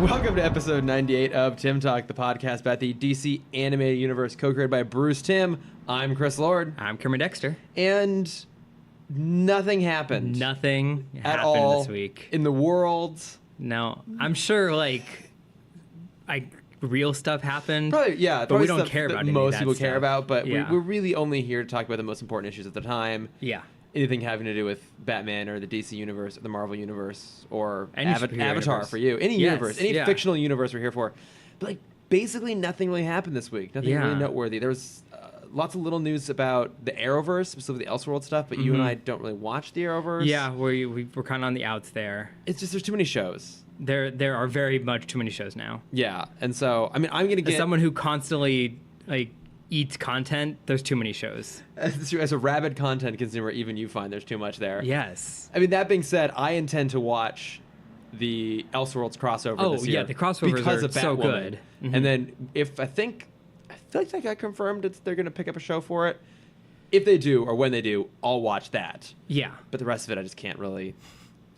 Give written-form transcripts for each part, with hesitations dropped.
Welcome to episode 98 of Timm Talk, the podcast about the DC animated universe co-created by Bruce Timm. I'm Chris Lord. I'm Kermit Dexter. And nothing happened. Nothing at happened all this week. in the world. No, I'm sure real stuff happened. Probably, yeah. But we don't care about any of most that people stuff. care about, but Yeah. we're really only here to talk about the most important issues at the time. Yeah. Anything having to do with Batman or the DC universe or the Marvel universe or Any superhero Avatar universe. for you. Any Yes, universe, any yeah. fictional universe we're here for. But basically nothing really happened this week. Nothing really Yeah. noteworthy. There was lots of little news about the Arrowverse, specifically the Elseworld stuff, but you and I don't really watch the Arrowverse. Yeah, we're kind of on the outs there. It's just there's too many shows. There are very much too many shows now. Yeah, and so I'm gonna As get someone who constantly eats content, there's too many shows. as a rabid content consumer, even you find there's too much there. Yes. I mean, that being said, I intend to watch the Elseworlds crossover this year. Yeah, the crossovers because are of so Batwoman. good. Mhm. And then I feel like that got confirmed they're going to pick up a show for it. If they do, or when they do, I'll watch that. Yeah. But the rest of it, I just can't really.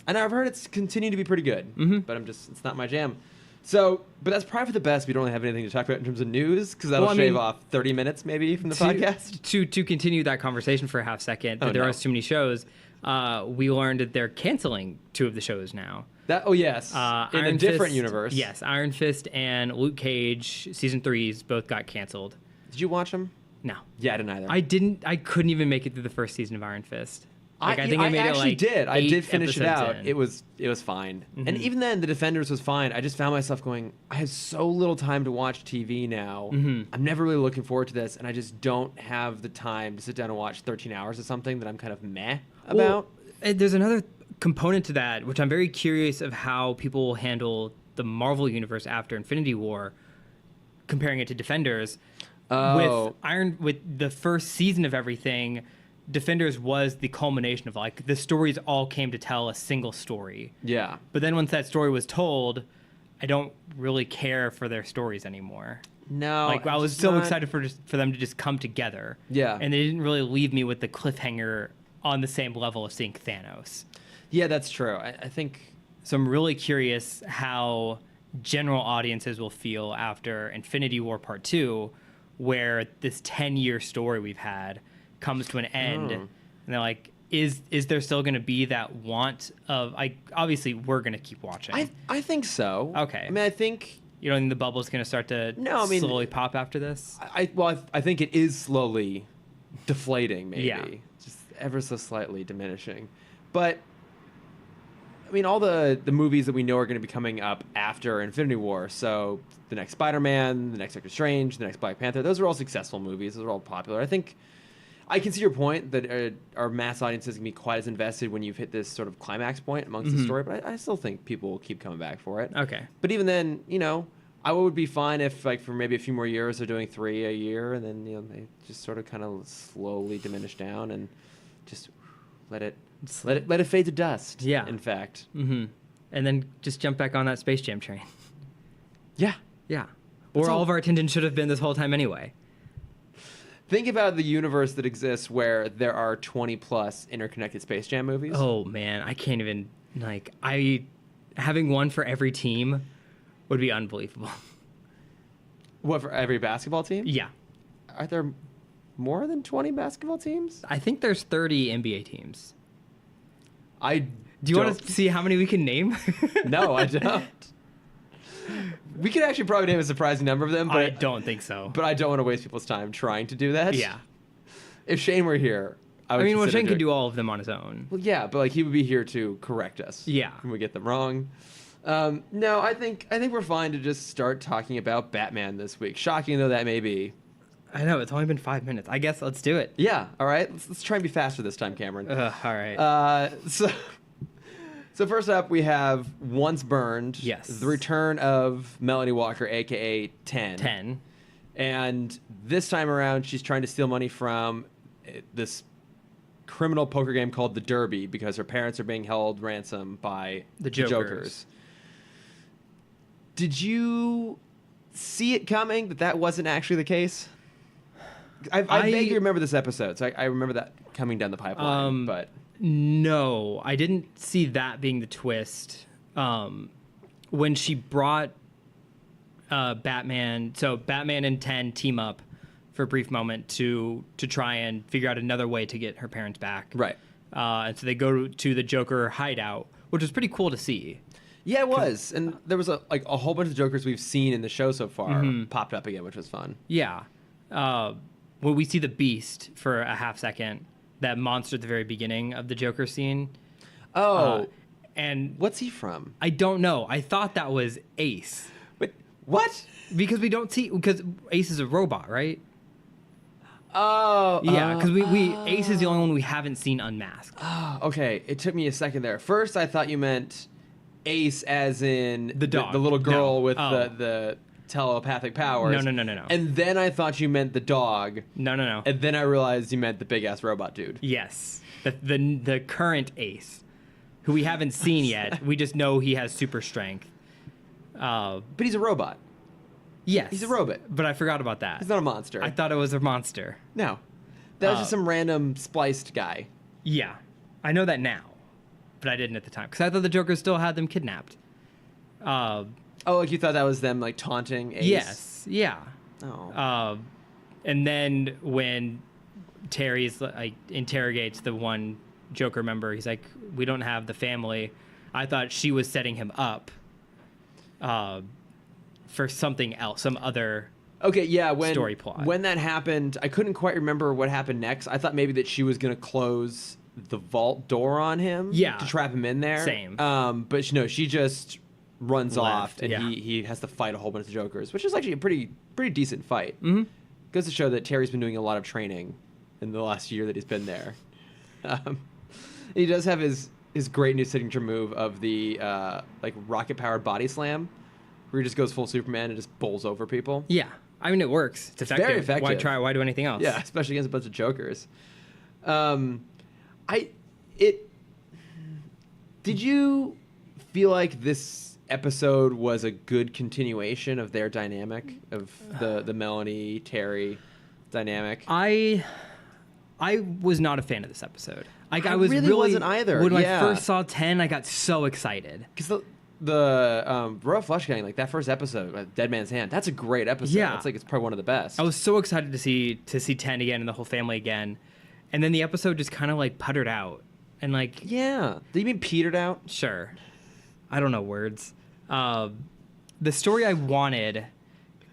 And I've heard it's continued to be pretty good, but it's not my jam. So, but that's probably for the best. We don't really have anything to talk about in terms of news, because that'll shave off 30 minutes maybe from the podcast. To continue that conversation for a half second, that there are too many shows, we learned that they're canceling 2 of the shows now. Yes. In Iron a different Fist, universe. Yes, Iron Fist and Luke Cage season 3s both got canceled. Did you watch them? No. Yeah, I didn't either. I couldn't even make it through the first season of Iron Fist. I actually did. I 8 did finish it out. episodes in. It was fine. And even then, The Defenders was fine. I just found myself going, I have so little time to watch TV now. I'm never really looking forward to this, and I just don't have the time to sit down and watch 13 hours of something that I'm kind of meh about. Well, there's another component to that, which I'm very curious of how people will handle the Marvel universe after Infinity War, comparing it to Defenders. Oh. With the first season of everything, Defenders was the culmination of the stories all came to tell a single story. Yeah. But then once that story was told, I don't really care for their stories anymore. No. I was so excited for them to just come together. Yeah. And they didn't really leave me with the cliffhanger on the same level of seeing Thanos. Yeah, that's true. I think. So I'm really curious how general audiences will feel after Infinity War Part 2, where this 10-year story we've had comes to an end, and they're like, is there still going to be that want of obviously we're going to keep watching. I think so. Okay. I mean, I think You don't think the bubble's going to start to slowly pop after this? I think it is slowly deflating, maybe. Yeah. Just ever so slightly diminishing. But I mean, all the movies that we know are going to be coming up after Infinity War, so the next Spider-Man, the next Doctor Strange, the next Black Panther, those are all successful movies. Those are all popular. I think I can see your point that our mass audience isn't going to be quite as invested when you've hit this sort of climax point amongst the story, but I still think people will keep coming back for it. Okay. But even then, I would be fine if, for maybe a few more years, they're doing 3 a year, and then, they just sort of kind of slowly diminish down and just let it fade to dust. Yeah. In fact. Mm-hmm. And then just jump back on that Space Jam train. Yeah. Yeah. Where all of our attention should have been this whole time anyway. Think about the universe that exists where there are 20 plus interconnected Space Jam movies. Oh man, I can't even having one for every team would be unbelievable. What, for every basketball team? Yeah. Are there more than 20 basketball teams? I think there's 30 NBA teams. Do you want to see how many we can name? No, I don't. We could actually probably name a surprising number of them, but I don't think so. But I don't want to waste people's time trying to do that. Yeah. If Shane were here, Shane could do all of them on his own. Well, yeah, but he would be here to correct us. Yeah. When we get them wrong. No, I think we're fine to just start talking about Batman this week. Shocking though that may be. I know, it's only been 5 minutes. I guess let's do it. Yeah, all right. Let's try and be faster this time, Cameron. All right. So first up, we have Once Burned. Yes. The return of Melanie Walker, a.k.a. 10. And this time around, she's trying to steal money from this criminal poker game called the Derby because her parents are being held ransom by the Jokers. Did you see it coming that wasn't actually the case? I vaguely remember this episode, so I remember that coming down the pipeline, but... No, I didn't see that being the twist. when she brought Batman, so Batman and 10 team up for a brief moment to try and figure out another way to get her parents back. Right. And so they go to the Joker hideout, which was pretty cool to see. Yeah, it was. And there was a whole bunch of Jokers we've seen in the show so far popped up again, which was fun. Yeah. When we see the Beast for a half second, that monster at the very beginning of the Joker scene. Oh. And what's he from? I don't know. I thought that was Ace. Wait, what? Because Ace is a robot, right? Oh. Yeah, because Ace is the only one we haven't seen unmasked. Oh, okay. It took me a second there. First, I thought you meant Ace as in the dog. The little girl No. with Oh. the telepathic powers. No. And then I thought you meant the dog. No. And then I realized you meant the big-ass robot dude. Yes. The current Ace, who we haven't seen yet. We just know he has super strength. But he's a robot. Yes. He's a robot. But I forgot about that. He's not a monster. I thought it was a monster. No. That was just some random spliced guy. Yeah. I know that now. But I didn't at the time. Because I thought the Joker still had them kidnapped. Oh, like you thought that was them, like, taunting Ace? Yes. Yeah. Oh. And then when Terry's interrogates the one Joker member, he's like, "We don't have the family." I thought she was setting him up for something else, some other story plot. When that happened, I couldn't quite remember what happened next. I thought maybe that she was going to close the vault door on him to trap him in there. Same. But no, she just runs off, and yeah. he has to fight a whole bunch of Jokers, which is actually a pretty decent fight. Mm-hmm. Goes to show that Terry's been doing a lot of training in the last year that he's been there. He does have his great new signature move of the rocket-powered body slam, where he just goes full Superman and just bowls over people. Yeah. I mean, it works. It's effective. Very effective. Why do anything else? Yeah, especially against a bunch of Jokers. Did you feel like this episode was a good continuation of their dynamic, of the Melanie Terry dynamic? I was not a fan of this episode. Like, I really wasn't either. When I first saw 10, I got so excited. Because the Royal Flush Gang, like that first episode, Dead Man's Hand, that's a great episode. Yeah. It's probably one of the best. I was so excited to see 10 again and the whole family again. And then the episode just kind of like puttered out. And like... Yeah. Do you mean petered out? Sure. I don't know words. The story I wanted,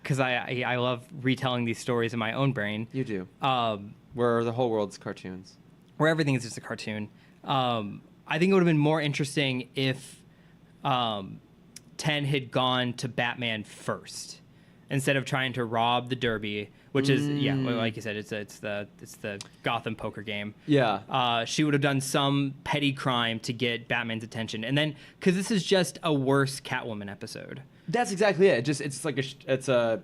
because I love retelling these stories in my own brain. You do. Where the whole world's cartoons. Where everything is just a cartoon. I think it would have been more interesting if 10 had gone to Batman first, instead of trying to rob the Derby, which is like you said, it's the Gotham poker game. Yeah. She would have done some petty crime to get Batman's attention, and then because this is just a worse Catwoman episode. That's exactly it. It's a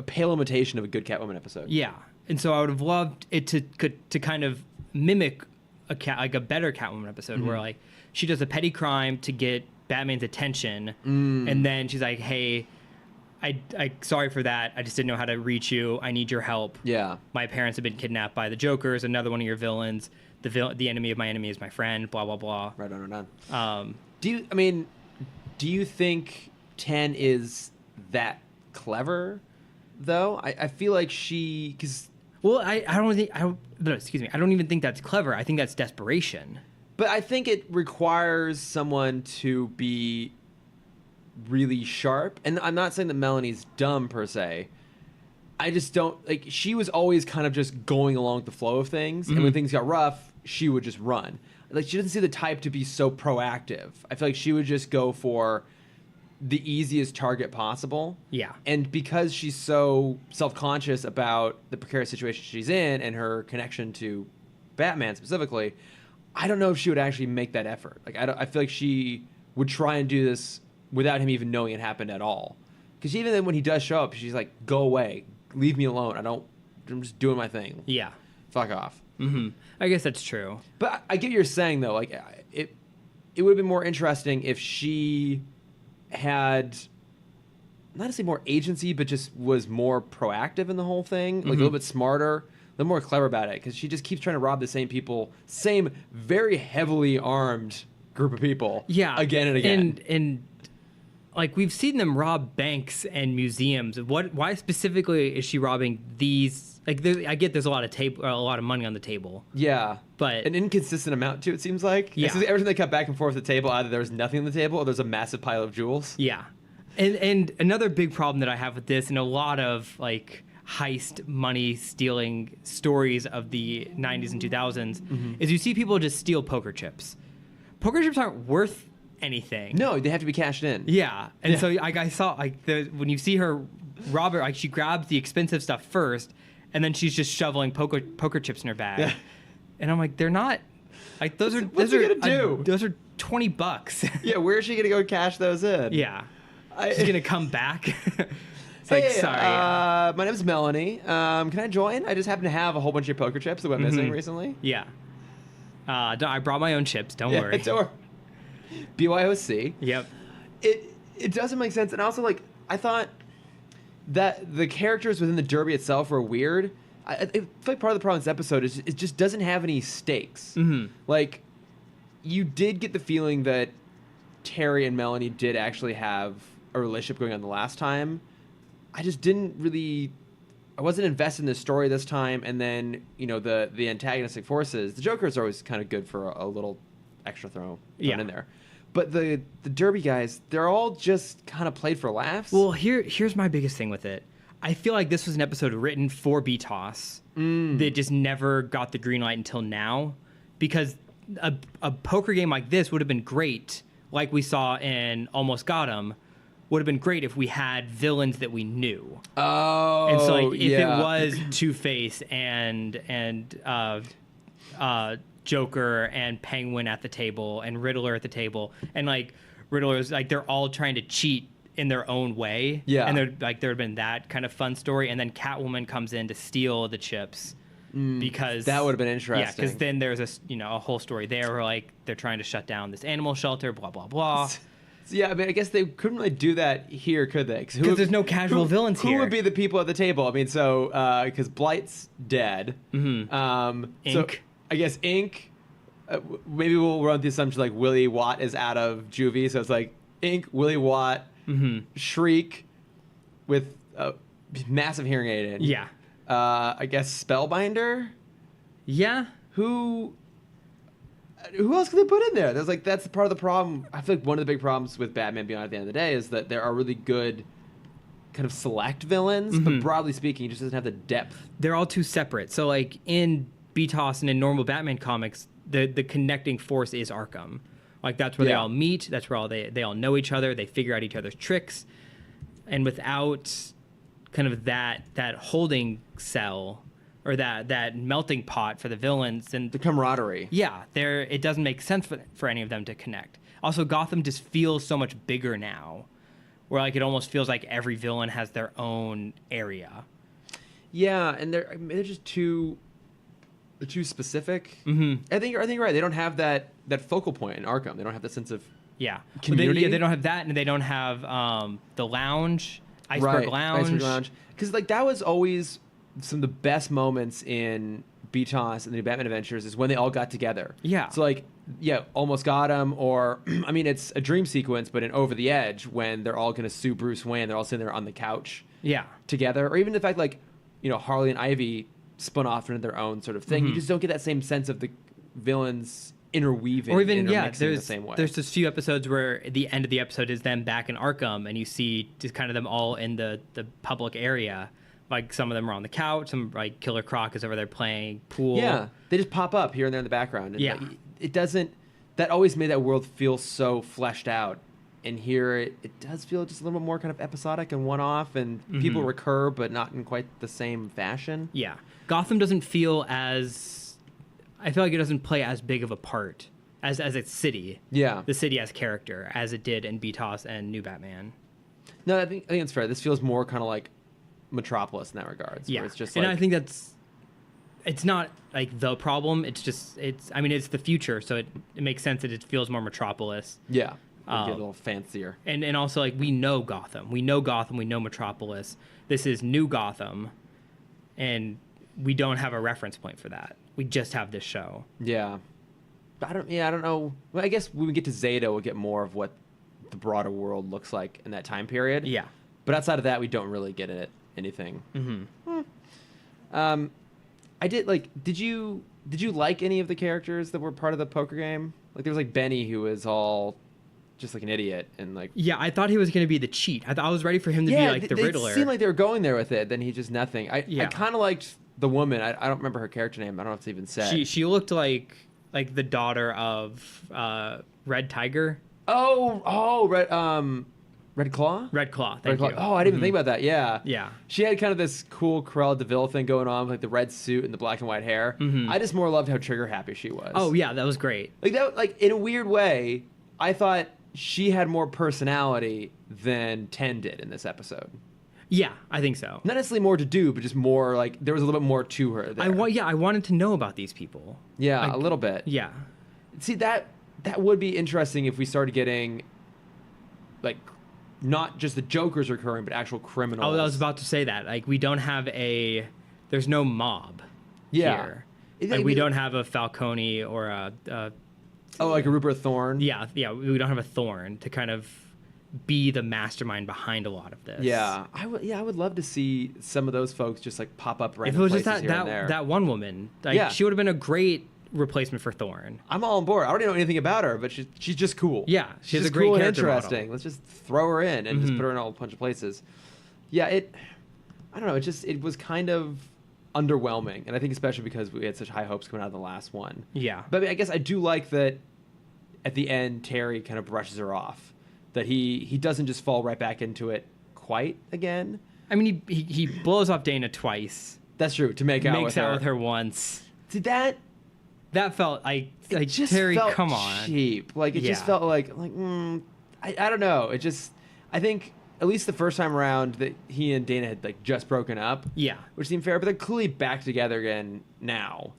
pale imitation of a good Catwoman episode. Yeah, and so I would have loved it to kind of mimic a better Catwoman episode where like she does a petty crime to get Batman's attention, and then she's like, "Hey, I sorry for that. I just didn't know how to reach you. I need your help. Yeah. My parents have been kidnapped by the Jokers, another one of your villains. The enemy of my enemy is my friend, blah, blah, blah." Right on. Do you think 10 is that clever, though? I feel like she... Well, I don't even think that's clever. I think that's desperation. But I think it requires someone to be really sharp. And I'm not saying that Melanie's dumb, per se. I just don't... Like, she was always kind of just going along with the flow of things. And when things got rough, she would just run. Like, she doesn't seem the type to be so proactive. I feel like she would just go for the easiest target possible. Yeah. And because she's so self-conscious about the precarious situation she's in and her connection to Batman specifically, I don't know if she would actually make that effort. Like, I feel like she would try and do this without him even knowing it happened at all. Because even then when he does show up, she's like, "Go away. Leave me alone. I'm just doing my thing. Yeah. Fuck off." Mm-hmm. I guess that's true. But I get what you're saying, though. Like, it would have been more interesting if she had, not to say more agency, but just was more proactive in the whole thing. Like, a little bit smarter, a little more clever about it. Because she just keeps trying to rob the same people, same very heavily armed group of people. Yeah. Again and again. And like we've seen them rob banks and museums. Why specifically is she robbing these? Like, I get there's a lot of money on the table. Yeah, but an inconsistent amount too. It seems like. Yeah. Every time they cut back and forth the table, either there's nothing on the table or there's a massive pile of jewels. Yeah, and another big problem that I have with this, and a lot of like heist money stealing stories of the 90s and 2000s, is you see people just steal poker chips. Poker chips aren't worth anything. No, they have to be cashed in. Yeah, and so I saw like when you see her rob it, like she grabs the expensive stuff first, and then she's just shoveling poker chips in her bag. Yeah. And I'm like, they're not like those are. What's she gonna do? Those are $20. Yeah, where is she gonna go cash those in? Yeah, she's gonna come back. It's hey, like, sorry. My name's Melanie. Can I join? I just happen to have a whole bunch of poker chips that went missing recently. Yeah. I brought my own chips. Don't worry. BYOC. Yep. It doesn't make sense, and also like I thought that the characters within the derby itself were weird. I feel like part of the problem with this episode is it just doesn't have any stakes. Like, you did get the feeling that Terry and Melanie did actually have a relationship going on the last time. I just didn't really. I wasn't invested in the story this time, and then the antagonistic forces. The Joker's always kind of good for a little extra thrown in there, but the derby guys, they're all just kind of played for laughs. Well, here's my biggest thing with it. I feel like this was an episode written for BTOS that just never got the green light until now, because a poker game like this would have been great, like we saw in Almost Got 'Em. Would have been great if we had villains that we knew. Oh, and so like if it was Two-Face and Joker and Penguin at the table and Riddler at the table, and like Riddler's like they're all trying to cheat in their own way. Yeah, and there would have been that kind of fun story, and then Catwoman comes in to steal the chips. Because that would have been interesting. Yeah, because then there's a whole story there where like they're trying to shut down this animal shelter, blah blah blah. Yeah, I mean, I guess they couldn't really do that here, could they? Because there's no casual villains here. Who would be the people at the table? I mean, so because Blight's dead. Ink. So I guess Ink. Maybe we'll run the assumption like Willie Watt is out of juvie, so it's like Ink, Willie Watt, Shriek, with a massive hearing aid in. Yeah. I guess Spellbinder. Yeah. Who else can they put in there? That's part of the problem. I feel like one of the big problems with Batman Beyond at the end of the day is that there are really good kind of select villains, but broadly speaking, he just doesn't have the depth. They're all too separate. So like in BTOS and in normal Batman comics, the connecting force is Arkham. Like that's where they all meet. That's where they all know each other. They figure out each other's tricks. And without kind of that holding cell or that melting pot for the villains and the camaraderie. Yeah, it doesn't make sense for any of them to connect. Also, Gotham just feels so much bigger now, where like it almost feels like every villain has their own area. Yeah, and they're just too specific. I think you're right. They don't have that focal point in Arkham. They don't have that sense of community. They don't have that, and they don't have the lounge, Iceberg Lounge. Because like that was always some of the best moments in BTOS and the Batman Adventures is when they all got together. Yeah. So like, Almost Got 'Em, or I mean, it's a dream sequence, but in Over the Edge when they're all going to sue Bruce Wayne, they're all sitting there on the couch. Yeah. Together, or even the fact like, Harley and Ivy spun off into their own sort of thing. You just don't get that same sense of the villains interweaving, or even intermixing the same way. There's just few episodes where the end of the episode is them back in Arkham, and you see just kind of them all in the public area. Like some of them are on the couch, some like Killer Croc is over there playing pool. Yeah, they just pop up here and there in the background. And yeah, like, it doesn't. That always made that world feel so fleshed out, and here it does feel just a little bit more kind of episodic and one-off, and people recur, but not in quite the same fashion. Yeah, Gotham doesn't feel as. I feel like it doesn't play as big of a part as its city. Yeah, the city as character as it did in BTOS and New Batman. No, I think it's fair. This feels more kind of like Metropolis in that regard. Yeah, where it's just and like, I think it's not like the problem. It's the future, so it makes sense that it feels more Metropolis. Yeah, get a little fancier. And also like we know Gotham, we know Metropolis. This is new Gotham, and we don't have a reference point for that. We just have this show. Yeah, I don't know. Well, I guess when we get to Zeta, we'll get more of what the broader world looks like in that time period. Yeah. But outside of that, we don't really get anything. I did like. Did you like any of the characters that were part of the poker game? Like there was like Benny, who was all just like an idiot, and like Yeah, I thought he was going to be the cheat. I was ready for him to be like the Riddler. It seemed like they were going there with it. Then he just nothing. I kind of liked the woman. I don't remember her character name. I don't know if it's even said. She looked like the daughter of Red Tiger. Red Claw? Red Claw, thank you. Oh, I didn't even think about that. Yeah. Yeah. She had kind of this cool Cruella de Vil thing going on with like the red suit and the black and white hair. I just more loved how trigger happy she was. Oh yeah, that was great. Like in a weird way, I thought she had more personality than Ten did in this episode. Yeah, I think so. Not necessarily more to do, but just more like there was a little bit more to her there. I wanted to know about these people. Yeah, like, a little bit. Yeah. See, that would be interesting if we started getting like not just the Jokers recurring, but actual criminals. Oh, I was about to say that. Like, we don't have there's no mob here. Like, we don't have a Falcone or a like a Rupert Thorne. Yeah, we don't have a Thorne to kind of be the mastermind behind a lot of this. Yeah, I would love to see some of those folks just like pop up if it was just that one woman. Like, she would have been a great replacement for Thorne. I'm all on board. I don't know anything about her, but she's just cool. Yeah, she's just a great cool and character interesting. model. Let's just throw her in and just put her in a whole bunch of places. Yeah, I don't know. It was kind of underwhelming, and I think especially because we had such high hopes coming out of the last one. Yeah, but I mean, I guess I do like that. At the end, Terry kind of brushes her off. That he doesn't just fall right back into it quite again. I mean, he blows off Dana twice. That's true. To make out with her. Makes out with her once. See that. That felt like just Terry, felt come on. Cheap. Like it just felt like I don't know. It just I think at least the first time around that he and Dana had like just broken up. Yeah. Which seemed fair, but they're clearly back together again now.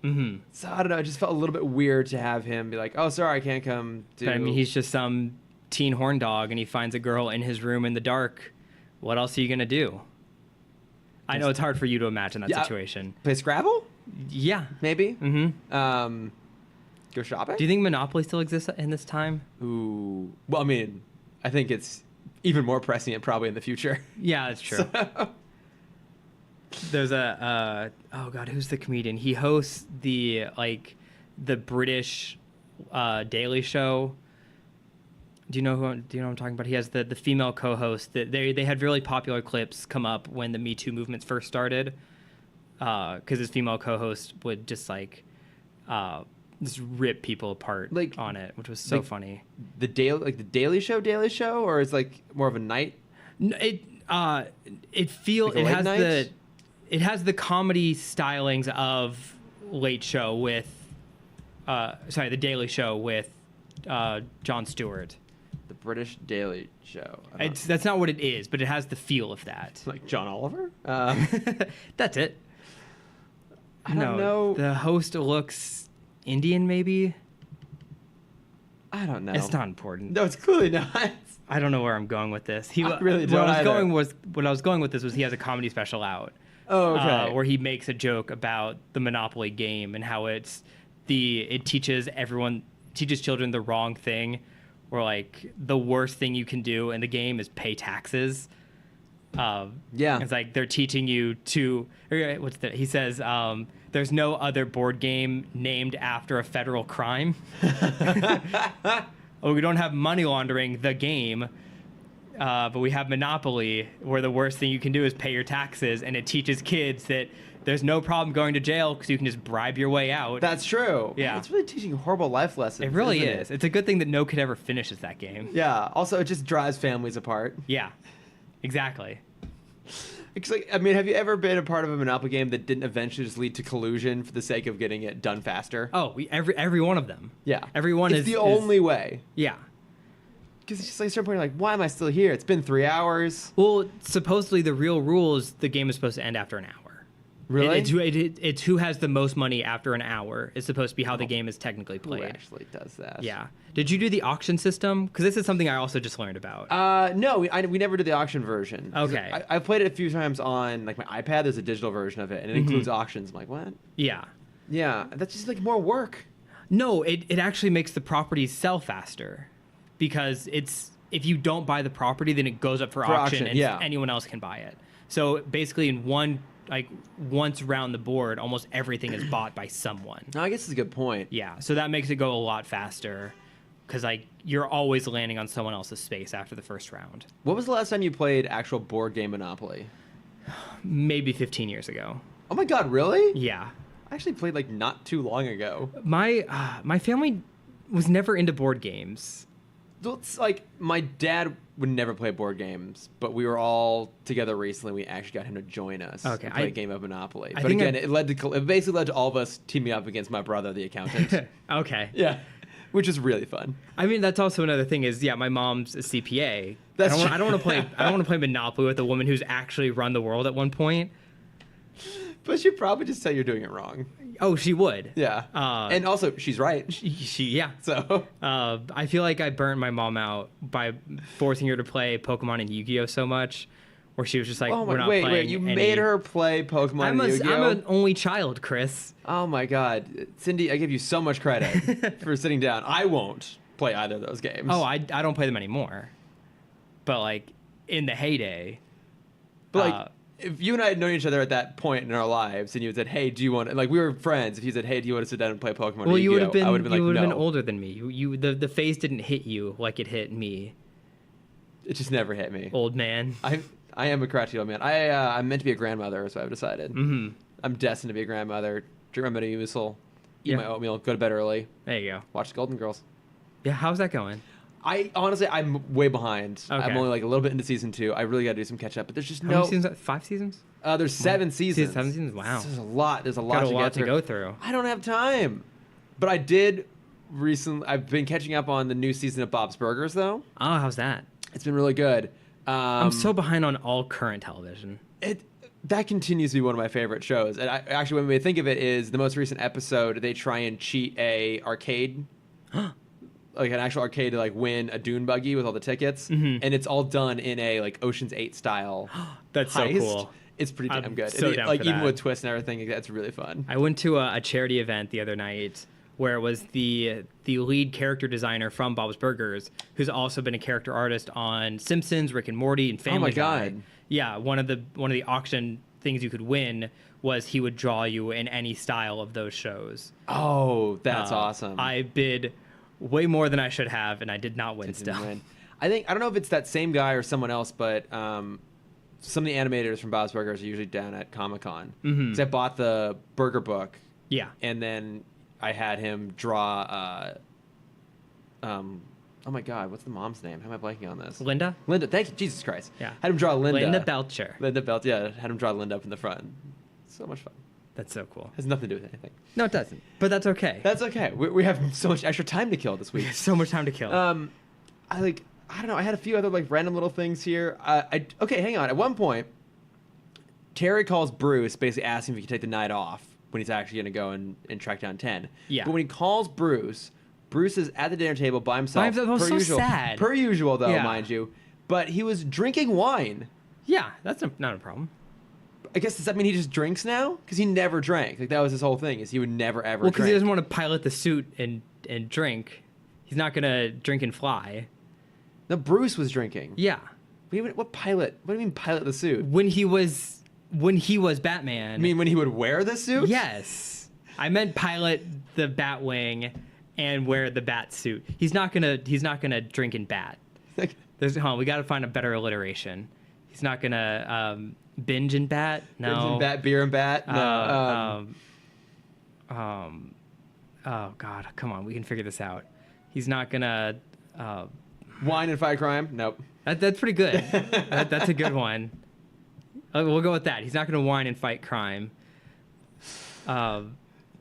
So I don't know. It just felt a little bit weird to have him be like, "Oh, sorry, I can't come." But I mean, he's just some teen horn dog, and he finds a girl in his room in the dark. What else are you gonna do? I know it's hard for you to imagine that situation. Play Scrabble? Yeah, maybe. Go shopping? Do you think Monopoly still exists in this time? Ooh. Well, I mean, I think it's even more prescient probably in the future. Yeah, that's true. There's oh god, who's the comedian? He hosts the British Daily Show. Do you know what I'm talking about? He has the female co-host. That they had really popular clips come up when the Me Too movements first started, because his female co-host would just just rip people apart on it, which was so funny. The Daily Show, or it's like more of a night. It has the comedy stylings of Late Show with the Daily Show with Jon Stewart. The British Daily Show. That's not what it is, but it has the feel of that. Like John Oliver? That's it. I don't know. The host looks Indian, maybe? I don't know. It's not important. No, it's clearly not. I don't know where I'm going with this. I really don't What I was going with this was he has a comedy special out. Oh, okay. Where he makes a joke about the Monopoly game and how it teaches children the wrong thing, or like the worst thing you can do in the game is pay taxes. It's like they're teaching you to. He says, "There's no other board game named after a federal crime." Oh, we don't have money laundering, the game. But we have Monopoly, where the worst thing you can do is pay your taxes, and it teaches kids that there's no problem going to jail because you can just bribe your way out. That's true. Yeah. It's really teaching horrible life lessons. It really is. It's a good thing that no kid ever finishes that game. Yeah. Also, it just drives families apart. Yeah. Exactly. It's like, I mean, have you ever been a part of a Monopoly game that didn't eventually just lead to collusion for the sake of getting it done faster? Oh, every one of them. Yeah. Everyone is the only way. Yeah. Because it's just like, certain point, you're like, why am I still here? It's been 3 hours. Well, supposedly the real rule is the game is supposed to end after an hour. Really? It's who has the most money after an hour is supposed to be how the game is technically played. Who actually does that? Yeah. Did you do the auction system? Because this is something I also just learned about. No, we never did the auction version. Okay. I've played it a few times on like my iPad. There's a digital version of it, and it includes auctions. I'm like, what? Yeah. Yeah, that's just like more work. No, it actually makes the properties sell faster. because if you don't buy the property, then it goes up for auction, and anyone else can buy it. So basically, in once around the board, almost everything is bought by someone. No, I guess it's a good point. Yeah, so that makes it go a lot faster because you're always landing on someone else's space after the first round. What was the last time you played actual board game Monopoly? Maybe 15 years ago. Oh my God, really? Yeah. I actually played not too long ago. My family was never into board games. It's my dad would never play board games, but we were all together recently. We actually got him to join us and play a game of Monopoly. But again, it basically led to all of us teaming up against my brother, the accountant. Okay. Yeah, which is really fun. I mean, that's also another thing is, my mom's a CPA. I don't want to play Monopoly with a woman who's actually run the world at one point. But she'd probably just tell you're doing it wrong. Oh, she would. Yeah. And also, she's right. Yeah. So. I feel like I burnt my mom out by forcing her to play Pokemon and Yu-Gi-Oh so much, where she was just like, we're not playing Wait, you made her play Pokemon and Yu-Gi-Oh? I'm an only child, Chris. Oh my God. Cindy, I give you so much credit for sitting down. I won't play either of those games. Oh, I don't play them anymore. But in the heyday. But if you and I had known each other at that point in our lives, and you said, "Hey, do you want?" We were friends. If you said, "Hey, do you want to sit down and play Pokemon?" Well, you would have been. I would have been you would have no. been older than me. The phase didn't hit you like it hit me. It just never hit me. Old man. I am a crotchety old man. I'm meant to be a grandmother, so I've decided. Mm-hmm. I'm destined to be a grandmother. Drink my Metamucil, eat my oatmeal, go to bed early. There you go. Watch the Golden Girls. Yeah, how's that going? I'm way behind. Okay. I'm only a little bit into season 2. I really got to do some catch up, but there's just How many seasons? 5 seasons? There's 7 seasons. 7 seasons. Wow. There's a lot. There's a lot to go through. I don't have time, but I did recently. I've been catching up on the new season of Bob's Burgers, though. Oh, how's that? It's been really good. I'm so behind on all current television. That continues to be one of my favorite shows. And actually, when we think of it, is the most recent episode. They try and cheat a arcade. An actual arcade to win a dune buggy with all the tickets, and it's all done in a Ocean's 8 style. That's heist. So cool. It's pretty damn good. So down for even that. with twists and everything, that's really fun. I went to a charity event the other night where it was the lead character designer from Bob's Burgers, who's also been a character artist on Simpsons, Rick and Morty, and Family Guy. God. Yeah, one of the auction things you could win was he would draw you in any style of those shows. Oh, that's awesome. I bid way more than I should have, and I did not win still. I don't know if it's that same guy or someone else, but some of the animators from Bob's Burgers are usually down at Comic-Con. Because I bought the burger book. Yeah. And then I had him draw oh my God, what's the mom's name? How am I blanking on this? Linda, thank you, Jesus Christ. Yeah. Had him draw Linda. Linda Belcher. Yeah, had him draw Linda up in the front. So much fun. That's so cool. Has nothing to do with anything. No, it doesn't. But that's okay. That's okay. We have so much extra time to kill this week. So much time to kill. I don't know. I had a few other random little things here. Okay, hang on. At one point, Terry calls Bruce, basically asking if he can take the night off when he's actually going to go and track down 10. Yeah. But when he calls Bruce is at the dinner table by himself. Per usual. Sad. Per usual, though, mind you. But he was drinking wine. Yeah, that's not a problem. I guess, does that mean he just drinks now? Because he never drank. That was his whole thing, is he would never, ever drink. Well, because he doesn't want to pilot the suit and drink. He's not going to drink and fly. No, Bruce was drinking. Yeah. What pilot? What do you mean pilot the suit? When he was Batman. You mean when he would wear the suit? Yes. I meant pilot the Batwing and wear the bat suit. He's not gonna drink and bat. We got to find a better alliteration. He's not gonna binge and bat. No. Binge and bat, beer and bat. No. Oh God, come on, we can figure this out. He's not gonna. Wine and fight crime. Nope. That's pretty good. That's a good one. We'll go with that. He's not gonna whine and fight crime. No,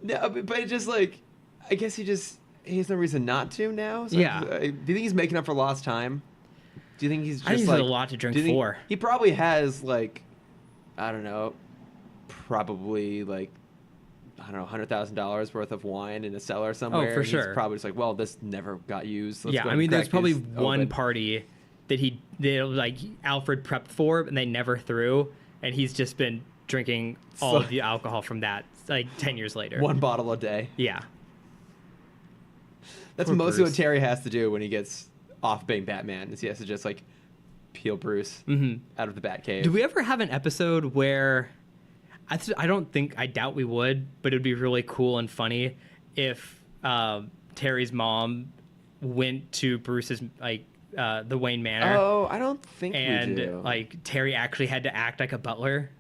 but it just I guess he has no reason not to now. So yeah. Do you think he's making up for lost time? Do you think he's just I think he's a lot to drink for. He probably has I don't know, probably $100,000 worth of wine in a cellar somewhere. Oh, for sure. He's probably just well, this never got used. Let's go I mean, there's probably open. one party that Alfred prepped for, and they never threw, and he's just been drinking all of the alcohol from that 10 years later. One bottle a day. Yeah. That's mostly what Terry has to do when he gets off being Batman is he has to just like peel Bruce out of the Batcave. Do we ever have an episode where I doubt we would, but it would be really cool and funny if Terry's mom went to Bruce's like the Wayne Manor. Oh, I don't think we do. And like Terry actually had to act like a butler.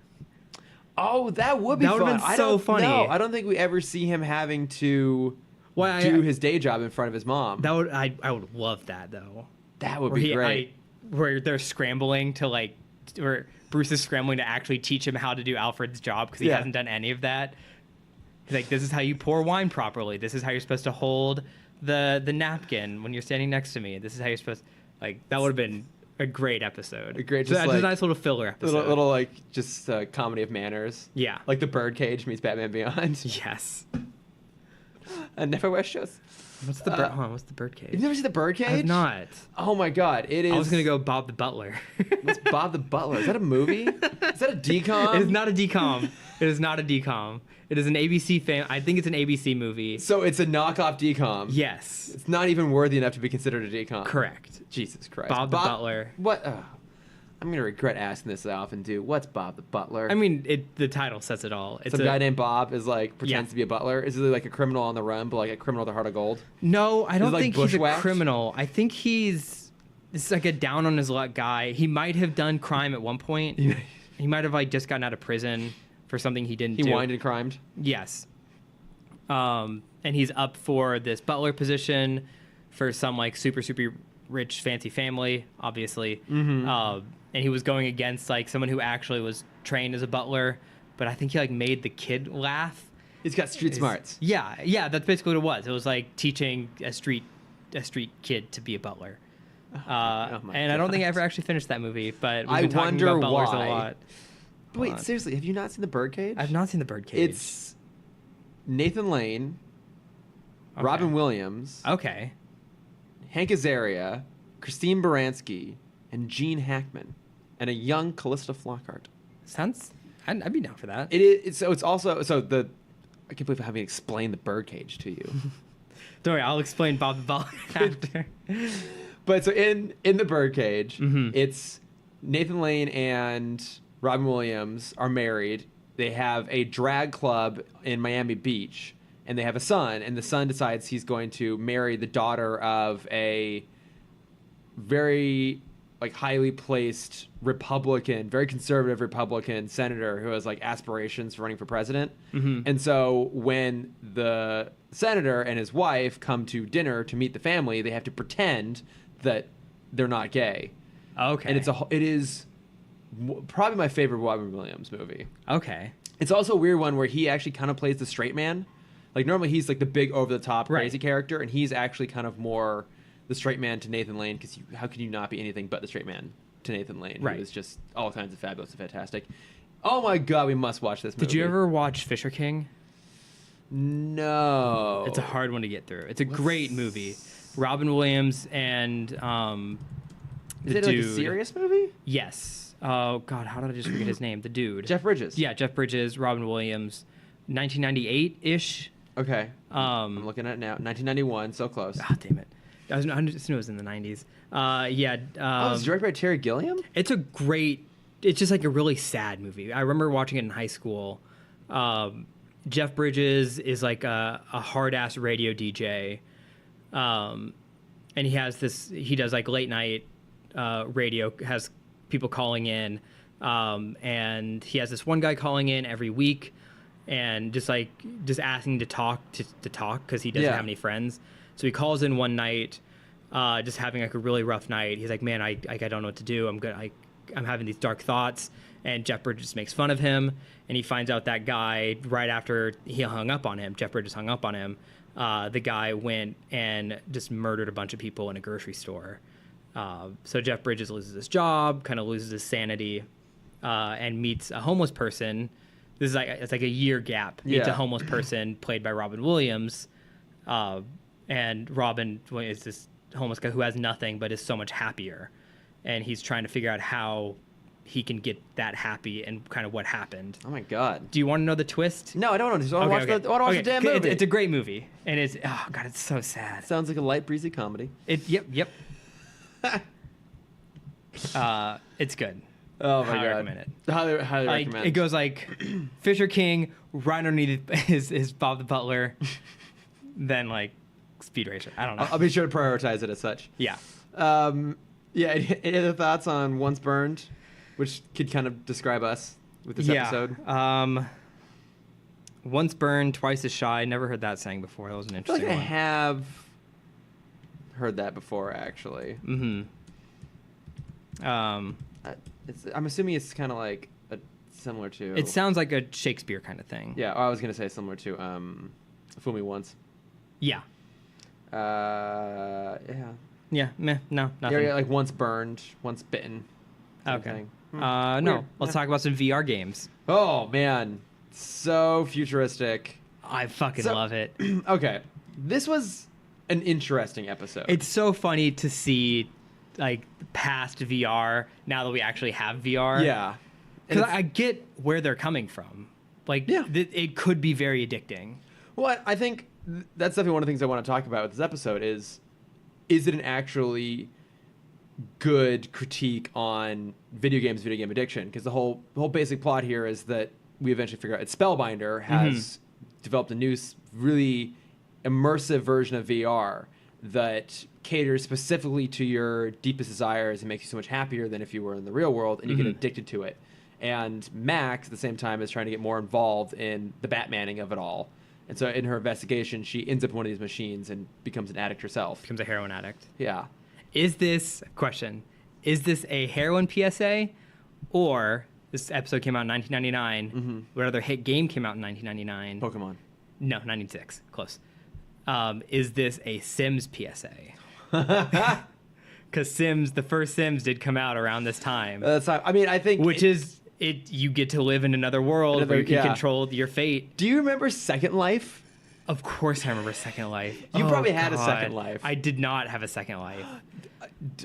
Oh, that would be That fun. would've been so funny. No, I don't think we ever see him having to do his day job in front of his mom. I would love that though. That would be great. Where they're scrambling to like, where Bruce is scrambling to actually teach him how to do Alfred's job because he hasn't done any of that. He's like, this is how you pour wine properly. This is how you're supposed to hold the napkin when you're standing next to me. This is how you're supposed. Like that would have been a great episode. Just a like, nice little filler episode. Little like just comedy of manners. Yeah. Like the Birdcage meets Batman Beyond. Yes. And never wear shoes. What's the what's the Birdcage? You've never seen the Birdcage? I've not. Oh my god, it is. I was gonna go Bob the Butler. What's Bob the Butler? Is that a movie? Is that a decom? It is not a decom. It is not a decom. It is an ABC I think it's an ABC movie. So it's a knockoff decom. Yes. It's not even worthy enough to be considered a decom. Correct. Jesus Christ. Bob the Butler. What? I'm gonna regret asking this often, dude. What's Bob the Butler? I mean, the title says it all. It's some guy named Bob is like pretends to be a butler. Is he like a criminal on the run, but like a criminal with a heart of gold? No, I don't think he's a bushwhacked? criminal. I think it's like a down on his luck guy. He might have done crime at one point. He might have like just gotten out of prison for something he didn't do. He whined and crimed? Yes. And he's up for this butler position for some like super rich fancy family, obviously. And he was going against like someone who actually was trained as a butler, but I think he like made the kid laugh. He's got street smarts. Yeah, that's basically what it was. It was like teaching a street kid to be a butler. And I don't think I ever actually finished that movie, but we've been talking about butlers a lot. Wait, seriously, have you not seen The Birdcage? I've not seen The Birdcage. It's Nathan Lane, Robin Williams, Hank Azaria, Christine Baranski, and Gene Hackman, and a young Callista Flockhart. I'd be down for that. It is. So it's also I can't believe I haven't explained The Birdcage to you. Don't worry, I'll explain Bob the Butler after. But so in The Birdcage, it's Nathan Lane and Robin Williams are married. They have a drag club in Miami Beach, and they have a son, and the son decides he's going to marry the daughter of a very like highly placed Republican, very conservative Republican senator who has like aspirations for running for president. And so when the senator and his wife come to dinner to meet the family, they have to pretend that they're not gay. Okay. And it is probably my favorite Robin Williams movie. Okay. It's also a weird one where he actually kind of plays the straight man. Like normally he's like the big over the top crazy character, and he's actually kind of more the straight man to Nathan Lane, because how can you not be anything but the straight man to Nathan Lane? Right. He was just all kinds of fabulous and fantastic. Oh my god, we must watch this movie. Did you ever watch Fisher King? No. It's a hard one to get through. It's a great movie. Robin Williams and Is the it dude. like a serious movie? Yes. Oh god, how did I just forget his name? The dude. Jeff Bridges. Yeah, Jeff Bridges, Robin Williams, 1998-ish. Okay. I'm looking at it now. 1991, so close. Ah, damn it. I just knew it was in the 90s. It's directed by Terry Gilliam? It's just like a really sad movie. I remember watching it in high school. Jeff Bridges is like a hard-ass radio DJ. And he does like late night radio, has people calling in. And he has this one guy calling in every week and just asking to talk because he doesn't have any friends. So he calls in one night, just having like a really rough night. He's like, man, I don't know what to do. I'm having these dark thoughts. And Jeff Bridges makes fun of him. And he finds out that guy, right after Jeff Bridges hung up on him, the guy went and just murdered a bunch of people in a grocery store. So Jeff Bridges loses his job, kind of loses his sanity, and meets a homeless person. It's like a year gap. Meets a homeless person played by Robin Williams. And Robin is this homeless guy who has nothing but is so much happier. And he's trying to figure out how he can get that happy and kind of what happened. Oh my god. Do you want to know the twist? No, I don't want to. I want to watch the damn movie. It's a great movie. And it's so sad. Sounds like a light, breezy comedy. Yep. It's good. Oh my Highly god. recommend it. Highly Like, recommend. it goes like Fisher King, right underneath is Bob the Butler, then like Speed Racer. I don't know. I'll be sure to prioritize it as such. Yeah. Yeah. Any other thoughts on Once Burned, which could kind of describe us with this episode? Once Burned, Twice as Shy. Never heard that saying before. That was an I feel interesting like I one. have heard that before, actually. I'm assuming it's kind of like similar to. It sounds like a Shakespeare kind of thing. Yeah, I was gonna say similar to Fool Me Once. Yeah. Yeah. Yeah. Meh. No. Nothing. Yeah, like Once Burned, Once Bitten. same Okay. thing. No. Weird. Let's talk about some VR games. Oh man, so futuristic. I fucking So- love it. Okay, this was an interesting episode. It's so funny to see like past VR now that we actually have VR. Yeah. And Because it's- I get where they're coming from. Like, Yeah. it could be very addicting. Well, I think that's definitely one of the things I want to talk about with this episode is it an actually good critique on video games, video game addiction? Because the whole basic plot here is that we eventually figure out it's Spellbinder has developed a new, really immersive version of VR that caters specifically to your deepest desires and makes you so much happier than if you were in the real world, and you get addicted to it. And Max, at the same time, is trying to get more involved in the Batmaning of it all. And so in her investigation, she ends up in one of these machines and becomes an addict herself. Becomes a heroin addict. Yeah. Is this a heroin PSA, or this episode came out in 1999? What other hit game came out in 1999? Pokemon. No, 96. Close. Is this a Sims PSA? Because the first Sims did come out around this time, That's not, I mean, I think... which is it. You get to live in another world where you can control your fate. Do you remember Second Life? Of course, I remember Second Life. You Oh, probably had a God. Second Life. I did not have a Second Life.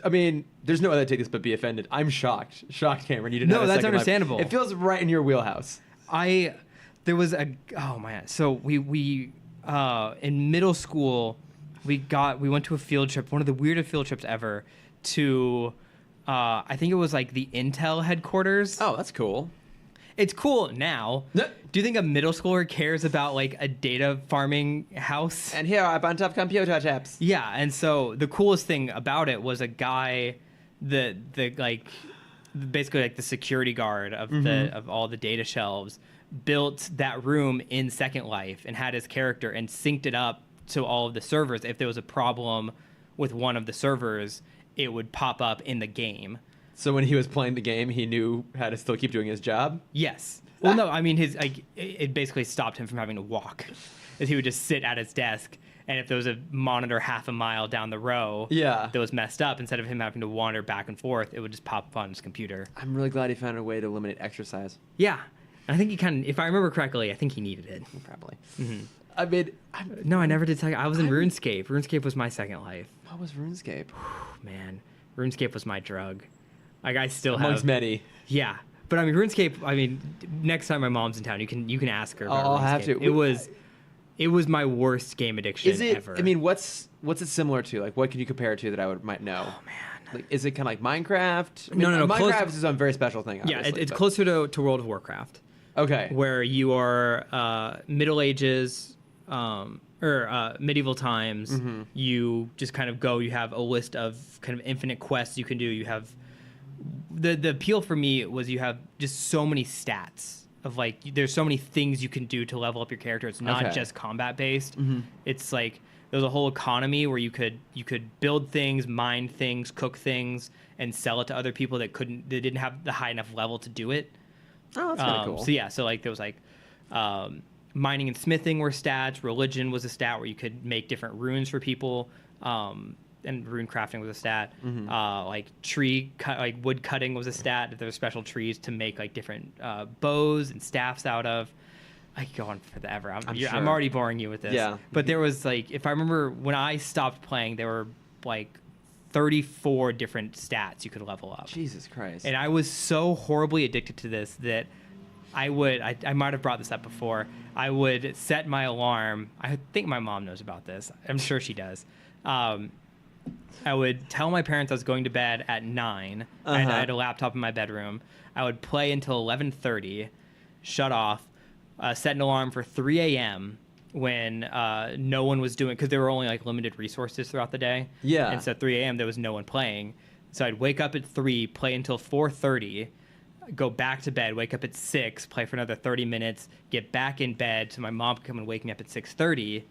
I mean, there's no other way to take this but be offended. I'm shocked. Shocked, Cameron. You didn't No, have a that's Second Life. understandable. It feels right in your wheelhouse. There was oh man. So we in middle school we went to a field trip, one of the weirdest field trips ever, to I think it was like the Intel headquarters. Oh, that's cool. It's cool now. No. Do you think a middle schooler cares about like a data farming house? And here are a bunch of computer chips. Yeah, and so the coolest thing about it was a guy, the like, basically like the security guard of of all the data shelves, built that room in Second Life and had his character and synced it up to all of the servers. If there was a problem with one of the servers, it would pop up in the game. So when he was playing the game, he knew how to still keep doing his job? Yes. Well, no, I mean it basically stopped him from having to walk, as he would just sit at his desk. And if there was a monitor half a mile down the row that was messed up, instead of him having to wander back and forth, it would just pop up on his computer. I'm really glad he found a way to eliminate exercise. Yeah. And I think he kind of, if I remember correctly, I think he needed it. Probably. I mean, No, I never did. I was in RuneScape. RuneScape was my Second Life. what was RuneScape? Man, RuneScape was my drug. Like, I still Amongst have. many. Yeah. But I mean, RuneScape, next time my mom's in town, you can ask her about I'll RuneScape. have to. It was my worst game addiction ever. I mean, what's it similar to? Like, what can you compare it to that I might know? Oh, man. Like, is it kind of like Minecraft? I mean, No. Minecraft is a very special thing. Yeah, Obviously, it's but- closer to World of Warcraft, Okay. where you are Middle Ages or medieval times. You just kind of go. You have a list of kind of infinite quests you can do. You have the appeal for me was you have just so many stats of like there's so many things you can do to level up your character. It's not Okay. just combat based. It's like there's a whole economy where you could build things, mine things, cook things, and sell it to other people that didn't have the high enough level to do it. Oh, that's kind of cool. So yeah, so like there was like mining and smithing were stats. Religion was a stat where you could make different runes for people, and rune crafting was a stat. Like like wood cutting was a stat. There were special trees to make like different bows and staffs out of. I could go on forever. I'm sure. already boring you with this. Yeah. But there was like, if I remember when I stopped playing, there were like 34 different stats you could level up. Jesus Christ. And I was so horribly addicted to this that I might have brought this up before. I would set my alarm. I think my mom knows about this. I'm sure she does. I would tell my parents I was going to bed at 9. I had a laptop in my bedroom. I would play until 11:30, shut off, set an alarm for 3 a.m. when no one was doing, because there were only like limited resources throughout the day. Yeah. And so at 3 a.m. there was no one playing. So I'd wake up at 3, play until 4:30, go back to bed, wake up at 6, play for another 30 minutes, get back in bed so my mom could come and wake me up at 6:30,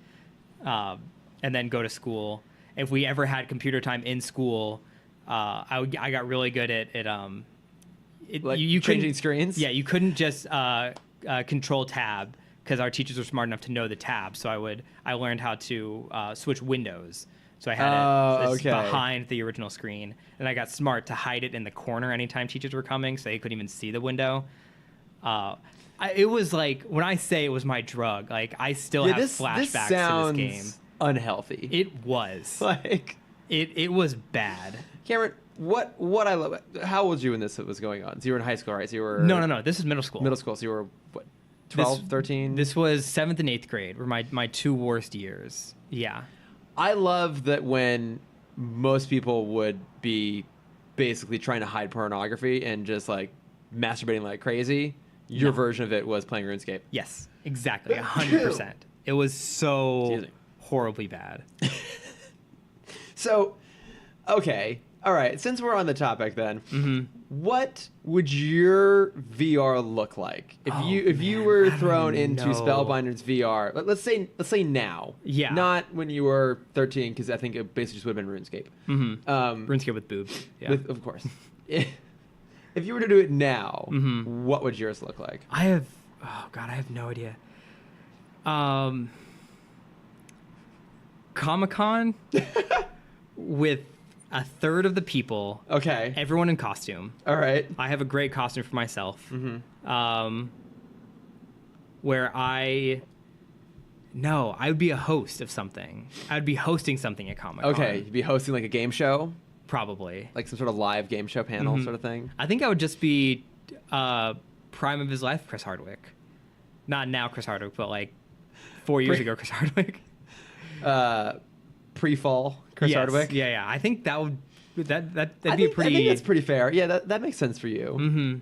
and then go to school. If we ever had computer time in school, I got really good at Like you changing couldn't- screens? Yeah, you couldn't just control tab because our teachers were smart enough to know the tab. So I learned how to switch windows. So I had it okay. behind the original screen, and I got smart to hide it in the corner anytime teachers were coming, so they couldn't even see the window. It was like, when I say it was my drug, like I still have flashbacks to this game. Unhealthy. It was. Like It was bad. Cameron, what I love. How old were you when this was going on? So you were in high school, right? So you were No. This is middle school. middle school. So you were what? 12, 13? This was 7th and 8th grade were my two worst years. Yeah. I love that when most people would be basically trying to hide pornography and just like masturbating like crazy. Your version of it was playing RuneScape. Yes, exactly. 100%. It was so Excuse me. horribly bad. So, okay. All right. Since we're on the topic then, what would your VR look like if you were thrown into know. Spellbinder's VR? Let's say now. Yeah. Not when you were 13, because I think it basically just would have been RuneScape. RuneScape with boobs. Yeah. Of course. If you were to do it now, what would yours look like? I have no idea. Comic-Con with a third of the people, Okay. everyone in costume. All right. I have a great costume for myself. Where I would be a host of something. I would be hosting something at Comic-Con. Okay. You'd be hosting like a game show, Probably. like some sort of live game show panel sort of thing. I think I would just be prime of his life Chris Hardwick. Not now Chris Hardwick, but like 4 years ago Chris Hardwick. Pre-fall Chris Yes. Hardwick. Yeah. I think that'd be a I pretty. think that's pretty fair. Yeah, that makes sense for you.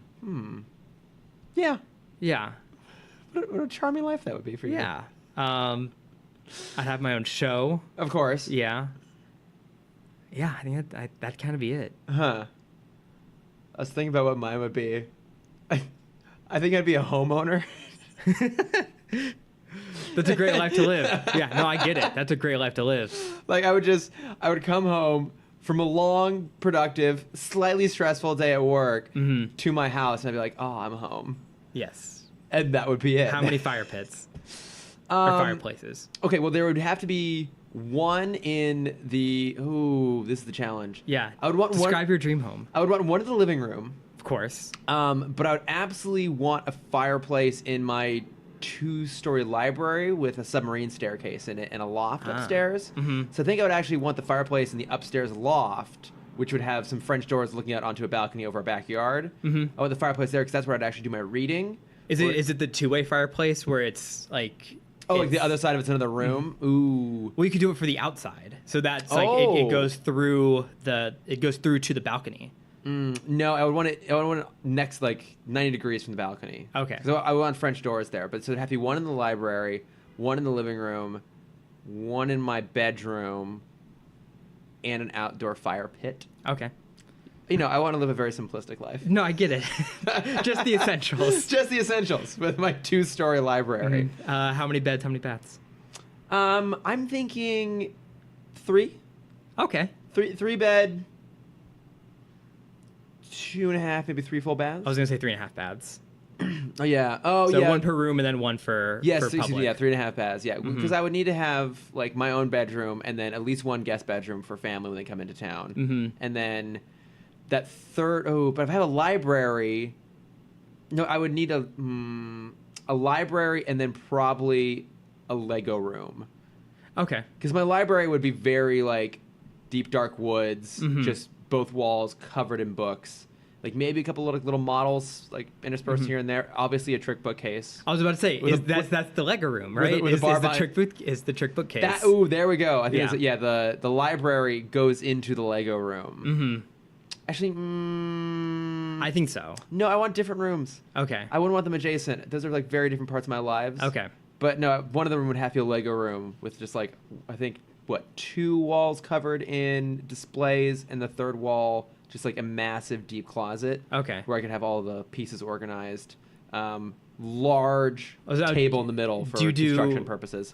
Yeah. Yeah. What a charming life that would be for you. Yeah. I'd have my own show. Of course. Yeah. Yeah, I think that'd kind of be it. Huh. I was thinking about what mine would be. I think I'd be a homeowner. That's a great life to live. Yeah, no, I get it. That's a great life to live. Like I would come home from a long, productive, slightly stressful day at work to my house, and I'd be like, "Oh, I'm home," Yes. and that would be it. How many fire pits or fireplaces? Okay, well, there would have to be one in the. Ooh, this is the challenge. Yeah. I would want Describe your dream home. I would want one in the living room. Of course. But I would absolutely want a fireplace in my 2-story library with a submarine staircase in it and a loft upstairs. So I think I would actually want the fireplace in the upstairs loft, which would have some French doors looking out onto a balcony over our backyard. I want the fireplace there because that's where I'd actually do my reading. Is it the two-way fireplace where it's like? Like the other side of it's another room. Ooh. Well, you could do it for the outside. So that's like it goes through to the balcony. No, I would want it next, like 90 degrees from the balcony. Okay. So I want French doors there, but so it'd have to be one in the library, one in the living room, one in my bedroom, and an outdoor fire pit. Okay. You know, I want to live a very simplistic life. No, I get it. Just the essentials. Just the essentials with my 2-story library. How many beds? How many baths? I'm thinking 3. Okay. 3 bed, 2.5, maybe 3 full baths. I was gonna say 3.5 baths. Oh yeah. Oh So yeah. one per room and then one for Yes, for public. yeah, 3.5 baths. Yeah, because I would need to have like my own bedroom and then at least one guest bedroom for family when they come into town. And then that third. Oh, but if I have a library, no, I would need a library and then probably a Lego room. Okay. Because my library would be very like deep dark woods, just both walls covered in books. like maybe a couple little models like interspersed here and there. Obviously, a trick bookcase. I was about to say, that's the Lego room, right? With a Is the trick bookcase. There we go. I think the library goes into the Lego room. Actually, I think so. no, I want different rooms. Okay. I wouldn't want them adjacent. Those are like very different parts of my lives. Okay. But no, one of them would have to be a Lego room with just like, I think, 2 walls covered in displays, and the third wall just like a massive deep closet. Okay. Where I could have all the pieces organized. Large table in the middle for construction purposes.